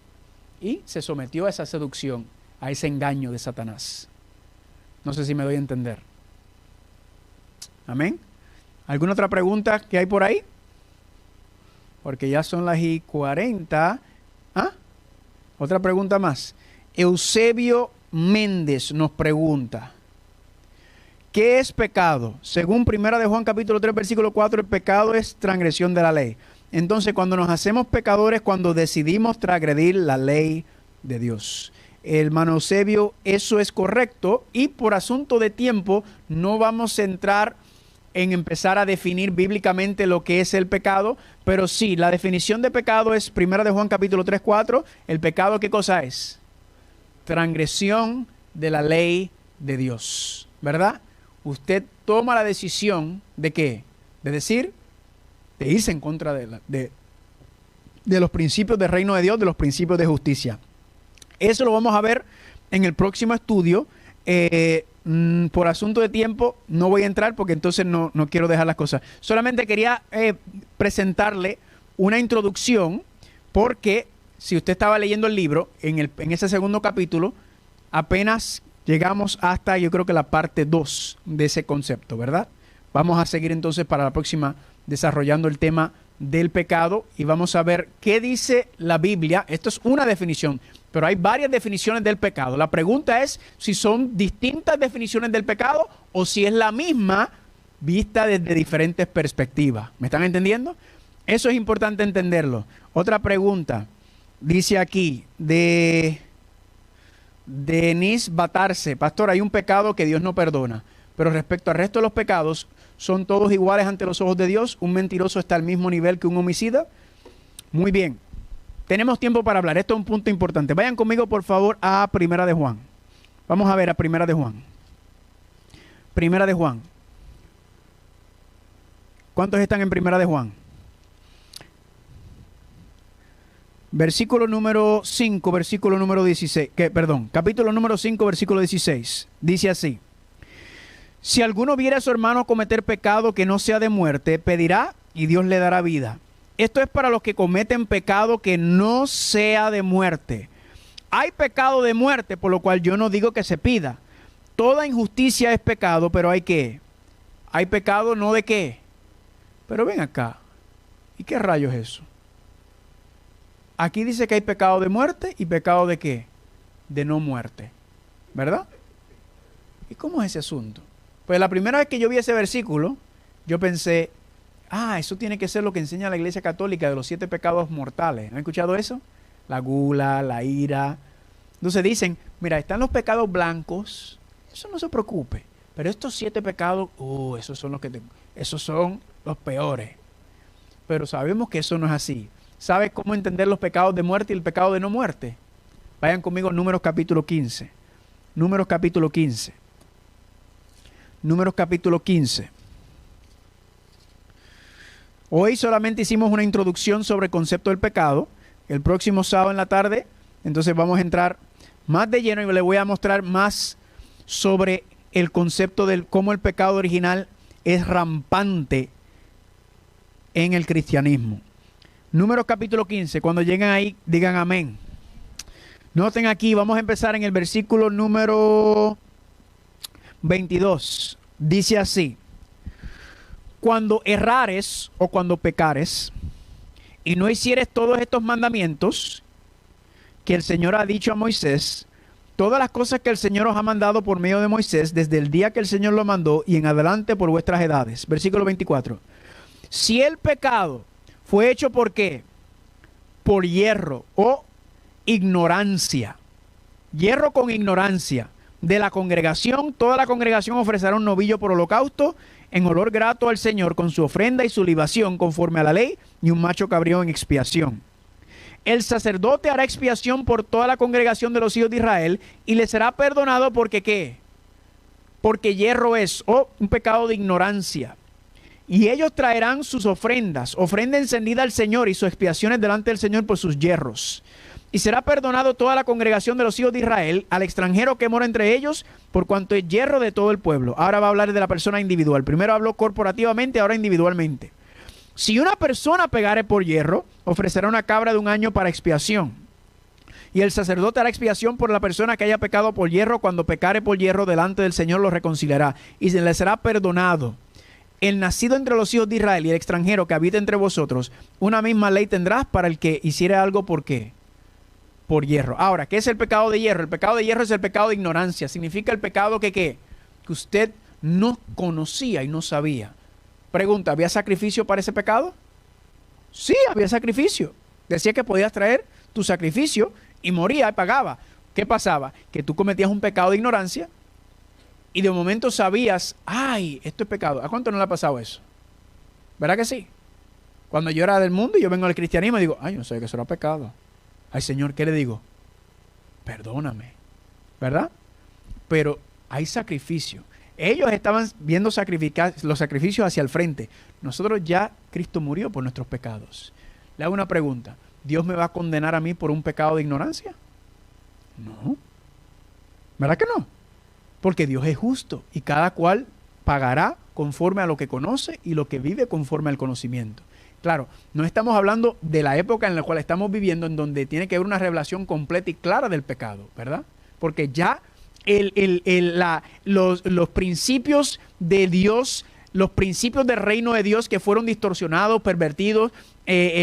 y se sometió a esa seducción, a ese engaño de Satanás. No sé si me doy a entender. Amén. ¿Alguna otra pregunta que hay por ahí? Porque ya son las 40. ¿Ah? Otra pregunta más. Eusebio Méndez nos pregunta, ¿qué es pecado? Según 1 de Juan capítulo 3 versículo 4, el pecado es transgresión de la ley. Entonces, cuando nos hacemos pecadores, cuando decidimos transgredir la ley de Dios. Hermano Eusebio, eso es correcto, y por asunto de tiempo no vamos a entrar en empezar a definir bíblicamente lo que es el pecado, pero sí, la definición de pecado es 1 de Juan capítulo 3, 4. ¿El pecado qué cosa es? Transgresión de la ley de Dios, ¿verdad? Usted toma la decisión de ¿qué? De decir, de irse en contra de los principios del reino de Dios, de los principios de justicia. Eso lo vamos a ver en el próximo estudio. Por asunto de tiempo no voy a entrar porque entonces no quiero dejar las cosas. Solamente quería presentarle una introducción porque si usted estaba leyendo el libro, en ese segundo capítulo, apenas llegamos hasta, yo creo que la parte 2 de ese concepto, ¿verdad? Vamos a seguir entonces para la próxima desarrollando el tema del pecado y vamos a ver qué dice la Biblia. Esto es una definición, pero hay varias definiciones del pecado. La pregunta es si son distintas definiciones del pecado o si es la misma vista desde diferentes perspectivas. ¿Me están entendiendo? Eso es importante entenderlo. Otra pregunta, dice aquí, de Denis Batarse. Pastor, hay un pecado que Dios no perdona, pero respecto al resto de los pecados, ¿son todos iguales ante los ojos de Dios? ¿Un mentiroso está al mismo nivel que un homicida? Muy bien. Tenemos tiempo para hablar. Esto es un punto importante. Vayan conmigo, por favor, a Primera de Juan. Vamos a ver a Primera de Juan. Primera de Juan. ¿Cuántos están en Primera de Juan? Versículo número 5, versículo número 16. Capítulo número 5, versículo 16. Dice así. Si alguno viera a su hermano cometer pecado que no sea de muerte, pedirá y Dios le dará vida. Esto es para los que cometen pecado que no sea de muerte. Hay pecado de muerte, por lo cual yo no digo que se pida. Toda injusticia es pecado, pero hay ¿qué? Hay pecado no de qué. Pero ven acá. ¿Y qué rayos es eso? Aquí dice que hay pecado de muerte y pecado de qué? De no muerte. ¿Verdad? ¿Y cómo es ese asunto? Pues la primera vez que yo vi ese versículo, yo pensé, eso tiene que ser lo que enseña la Iglesia Católica de los 7 pecados mortales. ¿Han escuchado eso? La gula, la ira. Entonces dicen, mira, están los pecados blancos, eso no se preocupe. Pero estos 7 pecados, esos son los peores. Pero sabemos que eso no es así. ¿Sabes cómo entender los pecados de muerte y el pecado de no muerte? Vayan conmigo a Números capítulo 15. Números capítulo 15. Números capítulo 15. Hoy solamente hicimos una introducción sobre el concepto del pecado. El próximo sábado en la tarde, entonces vamos a entrar más de lleno y le voy a mostrar más sobre el concepto de cómo el pecado original es rampante en el cristianismo. Números capítulo 15, cuando lleguen ahí, digan amén. Noten aquí, vamos a empezar en el versículo número 22. Dice así: cuando errares o cuando pecares y no hicieres todos estos mandamientos que el Señor ha dicho a Moisés, todas las cosas que el Señor os ha mandado por medio de Moisés, desde el día que el Señor lo mandó y en adelante por vuestras edades. Versículo 24. Si el pecado fue hecho ¿por qué? Por hierro o ignorancia. Hierro con ignorancia de la congregación, toda la congregación ofrecerá un novillo por holocausto en olor grato al Señor con su ofrenda y su libación conforme a la ley y un macho cabrío en expiación. El sacerdote hará expiación por toda la congregación de los hijos de Israel y le será perdonado porque ¿qué? Porque hierro es un pecado de ignorancia. Y ellos traerán sus ofrendas, ofrenda encendida al Señor y sus expiaciones delante del Señor por sus yerros. Y será perdonado toda la congregación de los hijos de Israel, al extranjero que mora entre ellos, por cuanto es yerro de todo el pueblo. Ahora va a hablar de la persona individual. Primero habló corporativamente, ahora individualmente. Si una persona pegare por hierro, ofrecerá una cabra de un año para expiación. Y el sacerdote hará expiación por la persona que haya pecado por hierro. Cuando pecare por hierro delante del Señor lo reconciliará y se le será perdonado. El nacido entre los hijos de Israel y el extranjero que habita entre vosotros, una misma ley tendrás para el que hiciere algo. ¿Por qué? Por hierro. Ahora, ¿qué es el pecado de hierro? El pecado de hierro es el pecado de ignorancia. Significa el pecado que usted no conocía y no sabía. Pregunta, ¿había sacrificio para ese pecado? Sí, había sacrificio. Decía que podías traer tu sacrificio y moría y pagaba. ¿Qué pasaba? Que tú cometías un pecado de ignorancia y de momento sabías, esto es pecado. ¿A cuánto no le ha pasado eso? ¿Verdad que sí? Cuando yo era del mundo y yo vengo al cristianismo y digo, yo no sé que eso era pecado. Ay, Señor, ¿qué le digo? Perdóname, ¿verdad? Pero hay sacrificio. Ellos estaban viendo los sacrificios hacia el frente. Nosotros ya, Cristo murió por nuestros pecados. Le hago una pregunta. ¿Dios me va a condenar a mí por un pecado de ignorancia? No. ¿Verdad que no? Porque Dios es justo y cada cual pagará conforme a lo que conoce y lo que vive conforme al conocimiento. Claro, no estamos hablando de la época en la cual estamos viviendo, en donde tiene que haber una revelación completa y clara del pecado, ¿verdad? Porque ya los principios de Dios los principios del reino de Dios que fueron distorsionados, pervertidos,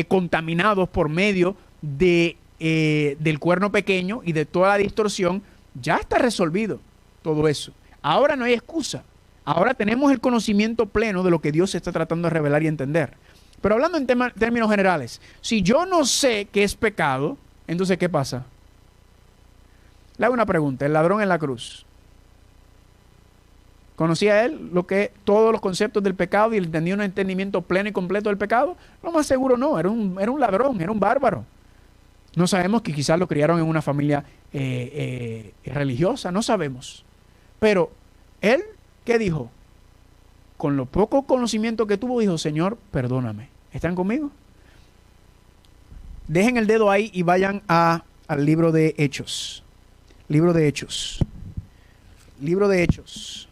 contaminados por medio del cuerno pequeño y de toda la distorsión, ya está resolvido todo eso. Ahora no hay excusa. Ahora tenemos el conocimiento pleno de lo que Dios está tratando de revelar y entender. Pero hablando en términos generales, si yo no sé qué es pecado, entonces ¿qué pasa? Le hago una pregunta. El ladrón en la cruz, ¿conocía él todos los conceptos del pecado y tenía un entendimiento pleno y completo del pecado? Lo más seguro no, era un ladrón, era un bárbaro. No sabemos, que quizás lo criaron en una familia religiosa, no sabemos. Pero él, ¿qué dijo? Con lo poco conocimiento que tuvo, dijo: Señor, perdóname. ¿Están conmigo? Dejen el dedo ahí y vayan al libro de Hechos. Libro de Hechos. Libro de Hechos.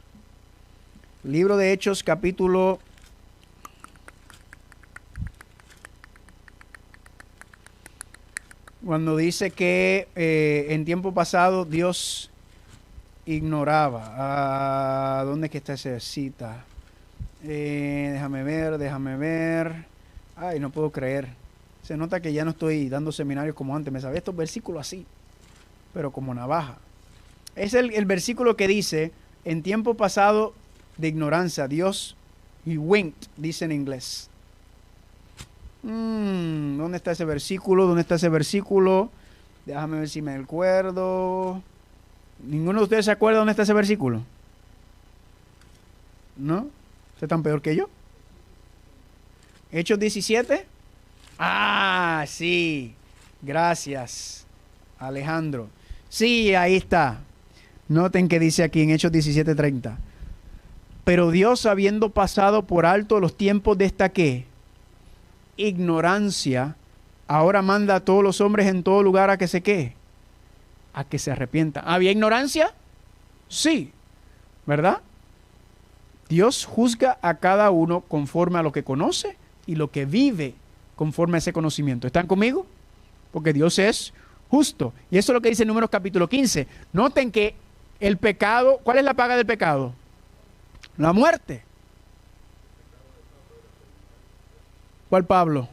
Libro de Hechos, capítulo... Cuando dice que en tiempo pasado Dios ignoraba. ¿Dónde es que está esa cita? Déjame ver. Ay, no puedo creer. Se nota que ya no estoy dando seminarios como antes. Me sabía estos versículos así, pero como navaja. Es el versículo que dice: en tiempo pasado de ignorancia, Dios, he winked, dice en inglés. ¿Dónde está ese versículo? Déjame ver si me acuerdo. ¿Ninguno de ustedes se acuerda dónde está ese versículo? ¿No? ¿Usted tan peor que yo? ¿Hechos 17? Ah, sí. Gracias, Alejandro. Sí, ahí está. Noten que dice aquí en Hechos 17:30. Pero Dios, habiendo pasado por alto los tiempos de esta ¿qué? Ignorancia, ahora manda a todos los hombres en todo lugar a que se ¿qué? A que se arrepientan. ¿Había ignorancia? Sí, ¿verdad? Dios juzga a cada uno conforme a lo que conoce y lo que vive conforme a ese conocimiento. ¿Están conmigo? Porque Dios es justo. Y eso es lo que dice en Números capítulo 15. Noten que el pecado, ¿cuál es la paga del pecado? La muerte. ¿Cuál Pablo?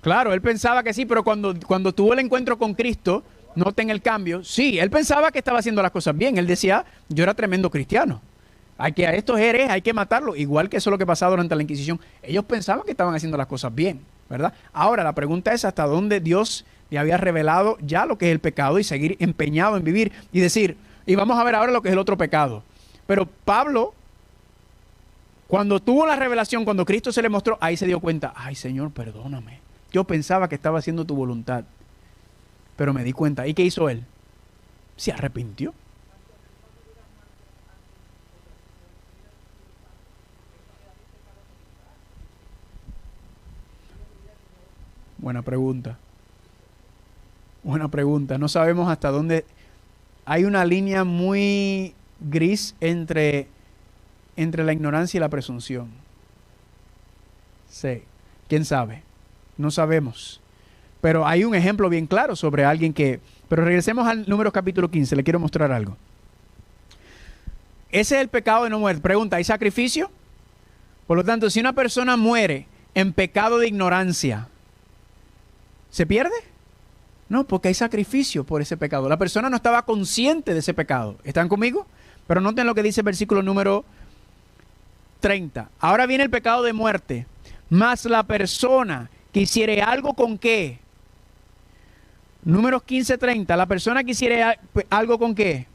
Claro, él pensaba que sí, pero cuando tuvo el encuentro con Cristo, noten el cambio. Sí, él pensaba que estaba haciendo las cosas bien. Él decía: yo era tremendo cristiano. A estos herejes hay que matarlos. Igual que eso es lo que pasaba durante la Inquisición. Ellos pensaban que estaban haciendo las cosas bien, ¿verdad? Ahora, la pregunta es hasta dónde Dios le había revelado ya lo que es el pecado y seguir empeñado en vivir y decir, y vamos a ver ahora lo que es el otro pecado. Pero Pablo, cuando tuvo la revelación, cuando Cristo se le mostró, ahí se dio cuenta: ay, Señor, perdóname. Yo pensaba que estaba haciendo tu voluntad, pero me di cuenta. ¿Y qué hizo él? Se arrepintió. Buena pregunta. Buena pregunta. No sabemos hasta dónde. Hay una línea muy gris entre la ignorancia y la presunción. Sí. ¿Quién sabe? No sabemos. Pero hay un ejemplo bien claro sobre alguien que... Pero regresemos al Números capítulo 15. Le quiero mostrar algo. Ese es el pecado de no muerte. Pregunta, ¿hay sacrificio? Por lo tanto, si una persona muere en pecado de ignorancia, ¿se pierde? No, porque hay sacrificio por ese pecado. La persona no estaba consciente de ese pecado. ¿Están conmigo? Pero noten lo que dice el versículo número 30. Ahora viene el pecado de muerte. Mas la persona que hiciere algo con qué. Números 15:30. La persona que hiciere algo con qué.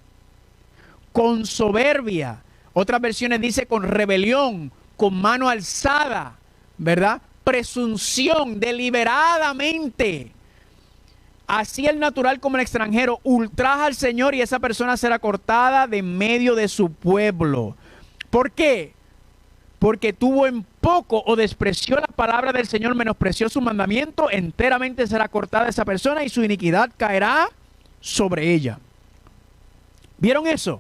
Con soberbia. Otras versiones dice con rebelión, con mano alzada, ¿verdad? Presunción, deliberadamente. Así el natural como el extranjero ultraja al Señor y esa persona será cortada de medio de su pueblo. ¿Por qué? Porque tuvo en poco o despreció la palabra del Señor, menospreció su mandamiento, enteramente será cortada esa persona y su iniquidad caerá sobre ella. ¿Vieron eso?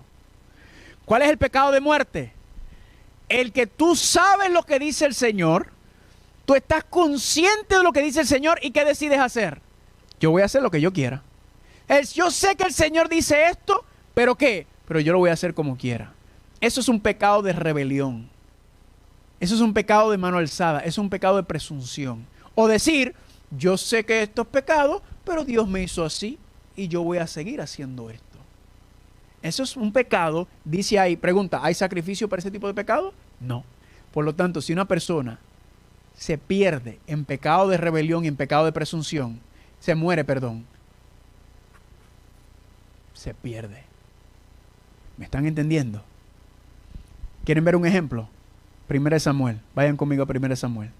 ¿Cuál es el pecado de muerte? El que tú sabes lo que dice el Señor, tú estás consciente de lo que dice el Señor y ¿qué decides hacer? Yo voy a hacer lo que yo quiera. Yo sé que el Señor dice esto, pero ¿qué? Pero yo lo voy a hacer como quiera. Eso es un pecado de rebelión. Eso es un pecado de mano alzada. Eso es un pecado de presunción. O decir, yo sé que esto es pecado, pero Dios me hizo así y yo voy a seguir haciendo esto. Eso es un pecado, dice ahí, pregunta, ¿hay sacrificio para ese tipo de pecado? No. Por lo tanto, si una persona se pierde en pecado de rebelión y en pecado de presunción, se muere, perdón, se pierde. ¿Me están entendiendo? ¿Quieren ver un ejemplo? 1 Samuel. Vayan conmigo a 1 Samuel.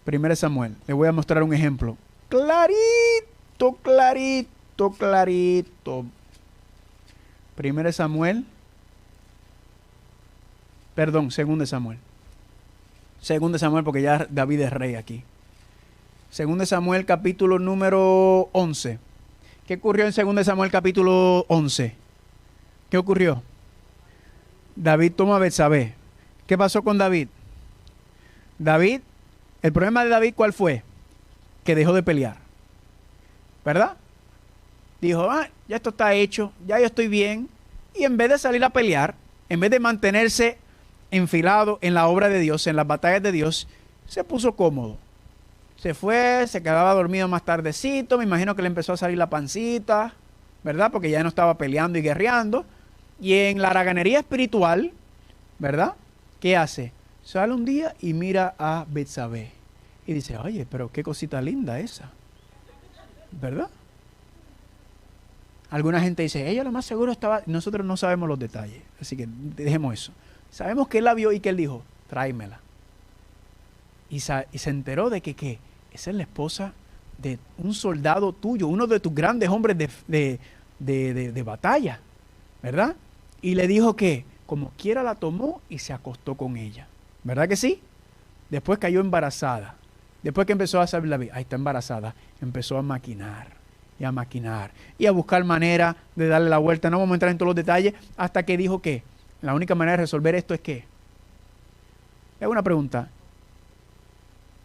1 Samuel. Les voy a mostrar un ejemplo. Clarito, clarito, clarito. 1 Samuel. Perdón, 2 Samuel. 2 Samuel, porque ya David es rey aquí. 2 Samuel capítulo número 11. ¿Qué ocurrió en 2 Samuel capítulo 11? ¿Qué ocurrió? David toma a Betsabé. ¿Qué pasó con David? David, el problema de David, ¿cuál fue? Que dejó de pelear. ¿Verdad? Dijo, ya esto está hecho, ya yo estoy bien. Y en vez de salir a pelear, en vez de mantenerse enfilado en la obra de Dios, en las batallas de Dios, se puso cómodo. Se fue, se quedaba dormido más tardecito, me imagino que le empezó a salir la pancita, ¿verdad? Porque ya no estaba peleando y guerreando. Y en la haraganería espiritual, ¿verdad? ¿Qué hace? Sale un día y mira a Betsabé. Y dice, oye, pero qué cosita linda esa. ¿Verdad? Alguna gente dice, ella lo más seguro estaba... Nosotros no sabemos los detalles, así que dejemos eso. Sabemos que él la vio y que él dijo, tráemela. Y se enteró de que, ¿qué? Esa es la esposa de un soldado tuyo, uno de tus grandes hombres de batalla, ¿verdad? Y le dijo que como quiera la tomó y se acostó con ella. ¿Verdad que sí? Después cayó embarazada. Después que empezó a saber la vida, ahí está embarazada, empezó a maquinar y a maquinar y a buscar manera de darle la vuelta. No vamos a entrar en todos los detalles hasta que dijo que la única manera de resolver esto es que, le hago una pregunta,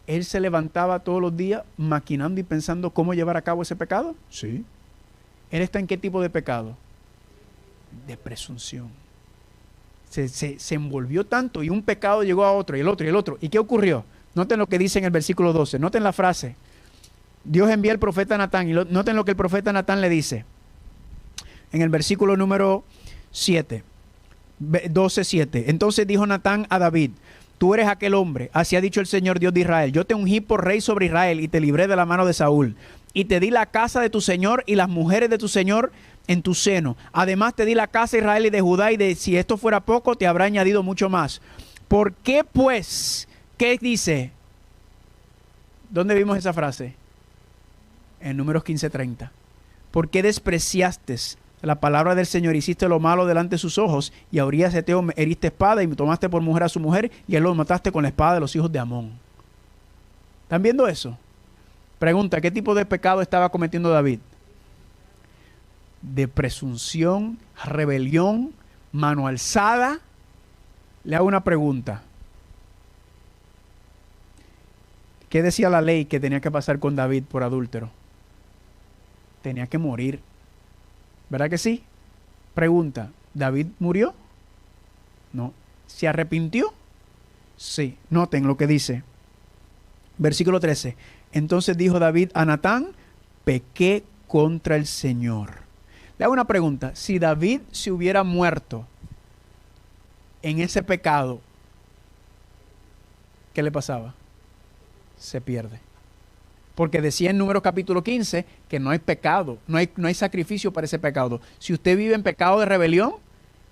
¿él se levantaba todos los días maquinando y pensando cómo llevar a cabo ese pecado? Sí. ¿Él está en qué tipo de pecado? De presunción. Se envolvió tanto y un pecado llegó a otro y el otro y el otro. ¿Y qué ocurrió? Noten lo que dice en el versículo 12. Noten la frase. Dios envía al profeta Natán y noten lo que el profeta Natán le dice. En el versículo número 7. 12:7. Entonces dijo Natán a David, tú eres aquel hombre, así ha dicho el Señor Dios de Israel. Yo te ungí por rey sobre Israel y te libré de la mano de Saúl. Y te di la casa de tu Señor y las mujeres de tu Señor en tu seno. Además te di la casa de Israel y de Judá, y de si esto fuera poco, te habrá añadido mucho más. ¿Por qué pues? ¿Qué dice? ¿Dónde vimos esa frase? En Números 15:30. ¿Por qué despreciaste la palabra del Señor? Hiciste lo malo delante de sus ojos, y a Urías Heteo heriste espada y tomaste por mujer a su mujer, y él lo mataste con la espada de los hijos de Amón. ¿Están viendo eso? Pregunta, ¿qué tipo de pecado estaba cometiendo David? De presunción, rebelión, mano alzada. Le hago una pregunta. ¿Qué decía la ley que tenía que pasar con David por adúltero? Tenía que morir. ¿Verdad que sí? Pregunta, ¿David murió? No. ¿Se arrepintió? Sí. Noten lo que dice. Versículo 13. Entonces dijo David a Natán, pequé contra el Señor. Le hago una pregunta. Si David se hubiera muerto en ese pecado, ¿qué le pasaba? Se pierde. Porque decía en Números capítulo 15 que no hay pecado, no hay sacrificio para ese pecado. Si usted vive en pecado de rebelión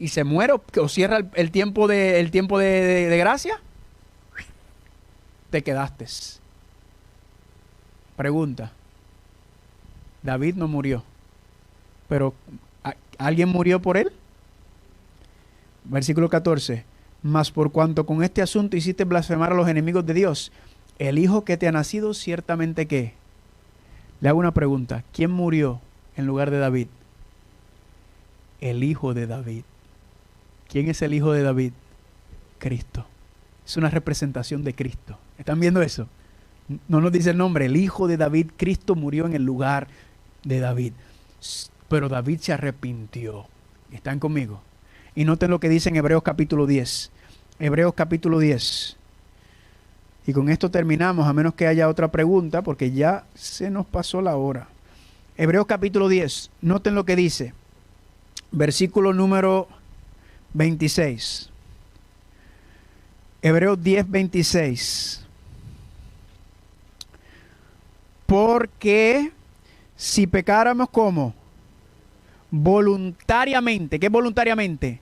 y se muere o cierra el tiempo de gracia, te quedaste. Pregunta. David no murió, pero ¿alguien murió por él? Versículo 14. Mas por cuanto con este asunto hiciste blasfemar a los enemigos de Dios, el hijo que te ha nacido ciertamente que... Le hago una pregunta. ¿Quién murió en lugar de David? El hijo de David. ¿Quién es el hijo de David? Cristo. Es una representación de Cristo. ¿Están viendo eso? No nos dice el nombre. El hijo de David, Cristo, murió en el lugar de David. Pero David se arrepintió. ¿Están conmigo? Y noten lo que dice en Hebreos capítulo 10. Hebreos capítulo 10. Y con esto terminamos, a menos que haya otra pregunta, porque ya se nos pasó la hora. Hebreos capítulo 10. Noten lo que dice. Versículo número 26. Hebreos 10, 26. Porque si pecáramos como voluntariamente, ¿qué es voluntariamente?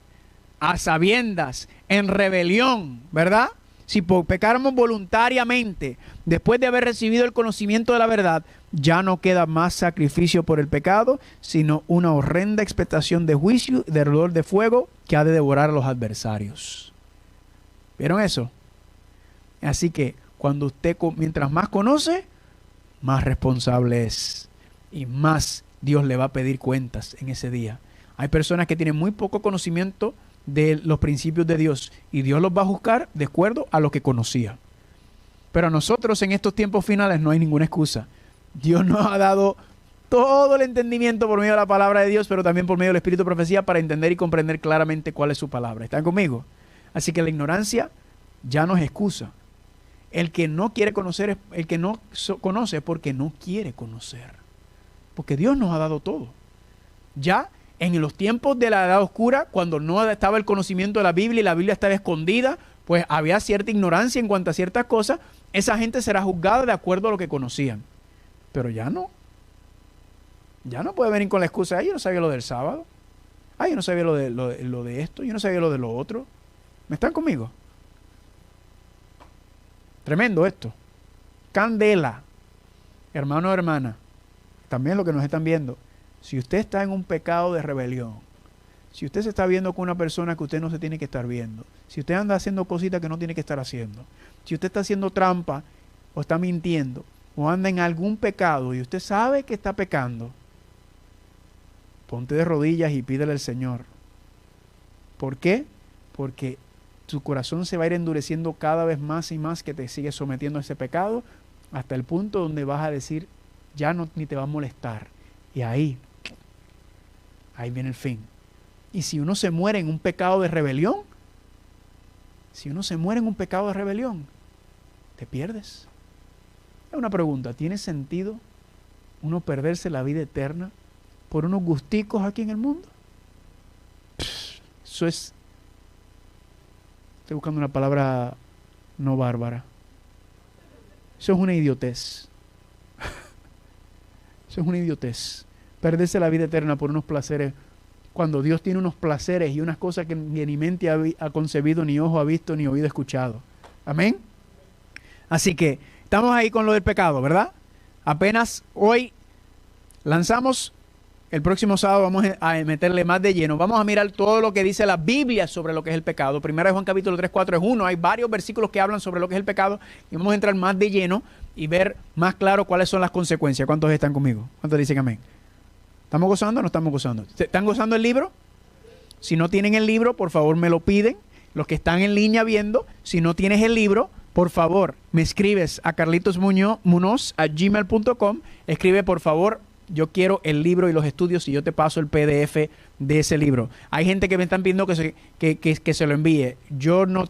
A sabiendas, en rebelión, ¿verdad? Si pecáramos voluntariamente, después de haber recibido el conocimiento de la verdad, ya no queda más sacrificio por el pecado, sino una horrenda expectación de juicio y de dolor de fuego que ha de devorar a los adversarios. ¿Vieron eso? Así que cuando usted, mientras más conoce, más responsable es y más Dios le va a pedir cuentas en ese día. Hay personas que tienen muy poco conocimiento de los principios de Dios y Dios los va a juzgar de acuerdo a lo que conocía. Pero a nosotros en estos tiempos finales no hay ninguna excusa. Dios nos ha dado todo el entendimiento por medio de la palabra de Dios, pero también por medio del Espíritu de Profecía para entender y comprender claramente cuál es su palabra. ¿Están conmigo? Así que la ignorancia ya no es excusa. El que no quiere conocer, el que no conoce es porque no quiere conocer. Porque Dios nos ha dado todo. Ya en los tiempos de la Edad Oscura, cuando no estaba el conocimiento de la Biblia y la Biblia estaba escondida, pues había cierta ignorancia en cuanto a ciertas cosas. Esa gente será juzgada de acuerdo a lo que conocían. Pero ya no. Ya no puede venir con la excusa, ay, yo no sabía lo del sábado. Ay, yo no sabía lo de esto, yo no sabía lo de lo otro. ¿Me están conmigo? Tremendo esto. Candela. Hermano o hermana, también lo que nos están viendo. Si usted está en un pecado de rebelión, si usted se está viendo con una persona que usted no se tiene que estar viendo, si usted anda haciendo cositas que no tiene que estar haciendo, si usted está haciendo trampa o está mintiendo o anda en algún pecado y usted sabe que está pecando, ponte de rodillas y pídele al Señor. ¿Por qué? Porque tu corazón se va a ir endureciendo cada vez más y más que te sigues sometiendo a ese pecado hasta el punto donde vas a decir, ya no ni te va a molestar. Y ahí viene el fin. Y si uno se muere en un pecado de rebelión, te pierdes. Es una pregunta, ¿tiene sentido uno perderse la vida eterna por unos gusticos aquí en el mundo? Eso es, estoy buscando una palabra no bárbara. Eso es una idiotez. Eso es una idiotez. Perderse la vida eterna por unos placeres, cuando Dios tiene unos placeres y unas cosas que ni mente ha concebido, ni ojo ha visto, ni oído escuchado. Amén. Así que estamos ahí con lo del pecado, ¿verdad? Apenas hoy lanzamos, el próximo sábado vamos a meterle más de lleno. Vamos a mirar todo lo que dice la Biblia sobre lo que es el pecado. Primera de Juan capítulo 3, 4 es uno. Hay varios versículos que hablan sobre lo que es el pecado y vamos a entrar más de lleno y ver más claro cuáles son las consecuencias. ¿Cuántos están conmigo? ¿Cuántos dicen amén? ¿Estamos gozando o no estamos gozando? ¿Están gozando el libro? Si no tienen el libro, por favor me lo piden. Los que están en línea viendo, si no tienes el libro, por favor, me escribes a carlitosmunoz@gmail.com. Escribe, por favor, yo quiero el libro y los estudios y yo te paso el PDF de ese libro. Hay gente que me están pidiendo que se lo envíe. Yo no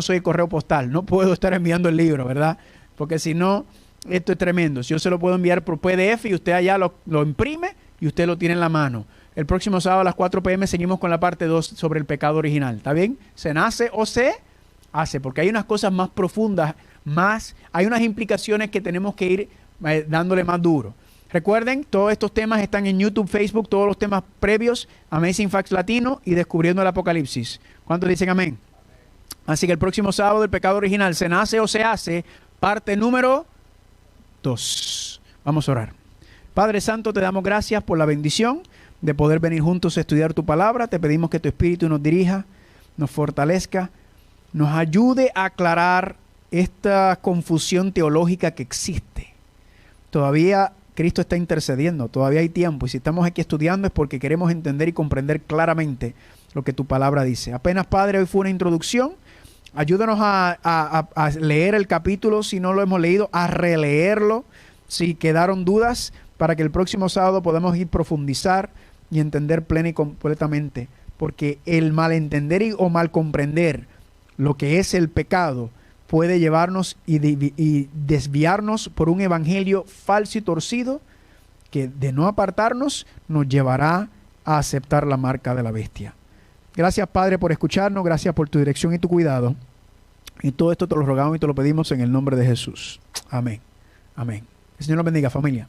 soy correo postal, no puedo estar enviando el libro, ¿verdad? Porque si no, esto es tremendo. Si yo se lo puedo enviar por PDF y usted allá lo imprime y usted lo tiene en la mano. El próximo sábado a las 4 p.m. seguimos con la parte 2 sobre el pecado original. ¿Está bien? ¿Se nace o se hace? Porque hay unas cosas más profundas, hay unas implicaciones que tenemos que ir dándole más duro. Recuerden, todos estos temas están en YouTube, Facebook, todos los temas previos, Amazing Facts Latino y Descubriendo el Apocalipsis. ¿Cuántos dicen amén? Así que el próximo sábado el pecado original, ¿se nace o se hace? Parte número 2. Vamos a orar. Padre Santo, te damos gracias por la bendición de poder venir juntos a estudiar tu palabra. Te pedimos que tu Espíritu nos dirija, nos fortalezca, nos ayude a aclarar esta confusión teológica que existe. Todavía Cristo está intercediendo, todavía hay tiempo, y si estamos aquí estudiando es porque queremos entender y comprender claramente lo que tu palabra dice. Apenas, Padre, hoy fue una introducción. Ayúdanos a leer el capítulo si no lo hemos leído, a releerlo si quedaron dudas, para que el próximo sábado podamos ir profundizar y entender plena y completamente porque el malentender o mal comprender lo que es el pecado puede llevarnos y desviarnos por un evangelio falso y torcido que, de no apartarnos, nos llevará a aceptar la marca de la bestia. Gracias, Padre, por escucharnos. Gracias por tu dirección y tu cuidado. Y todo esto te lo rogamos y te lo pedimos en el nombre de Jesús. Amén. Amén. El Señor los bendiga, familia.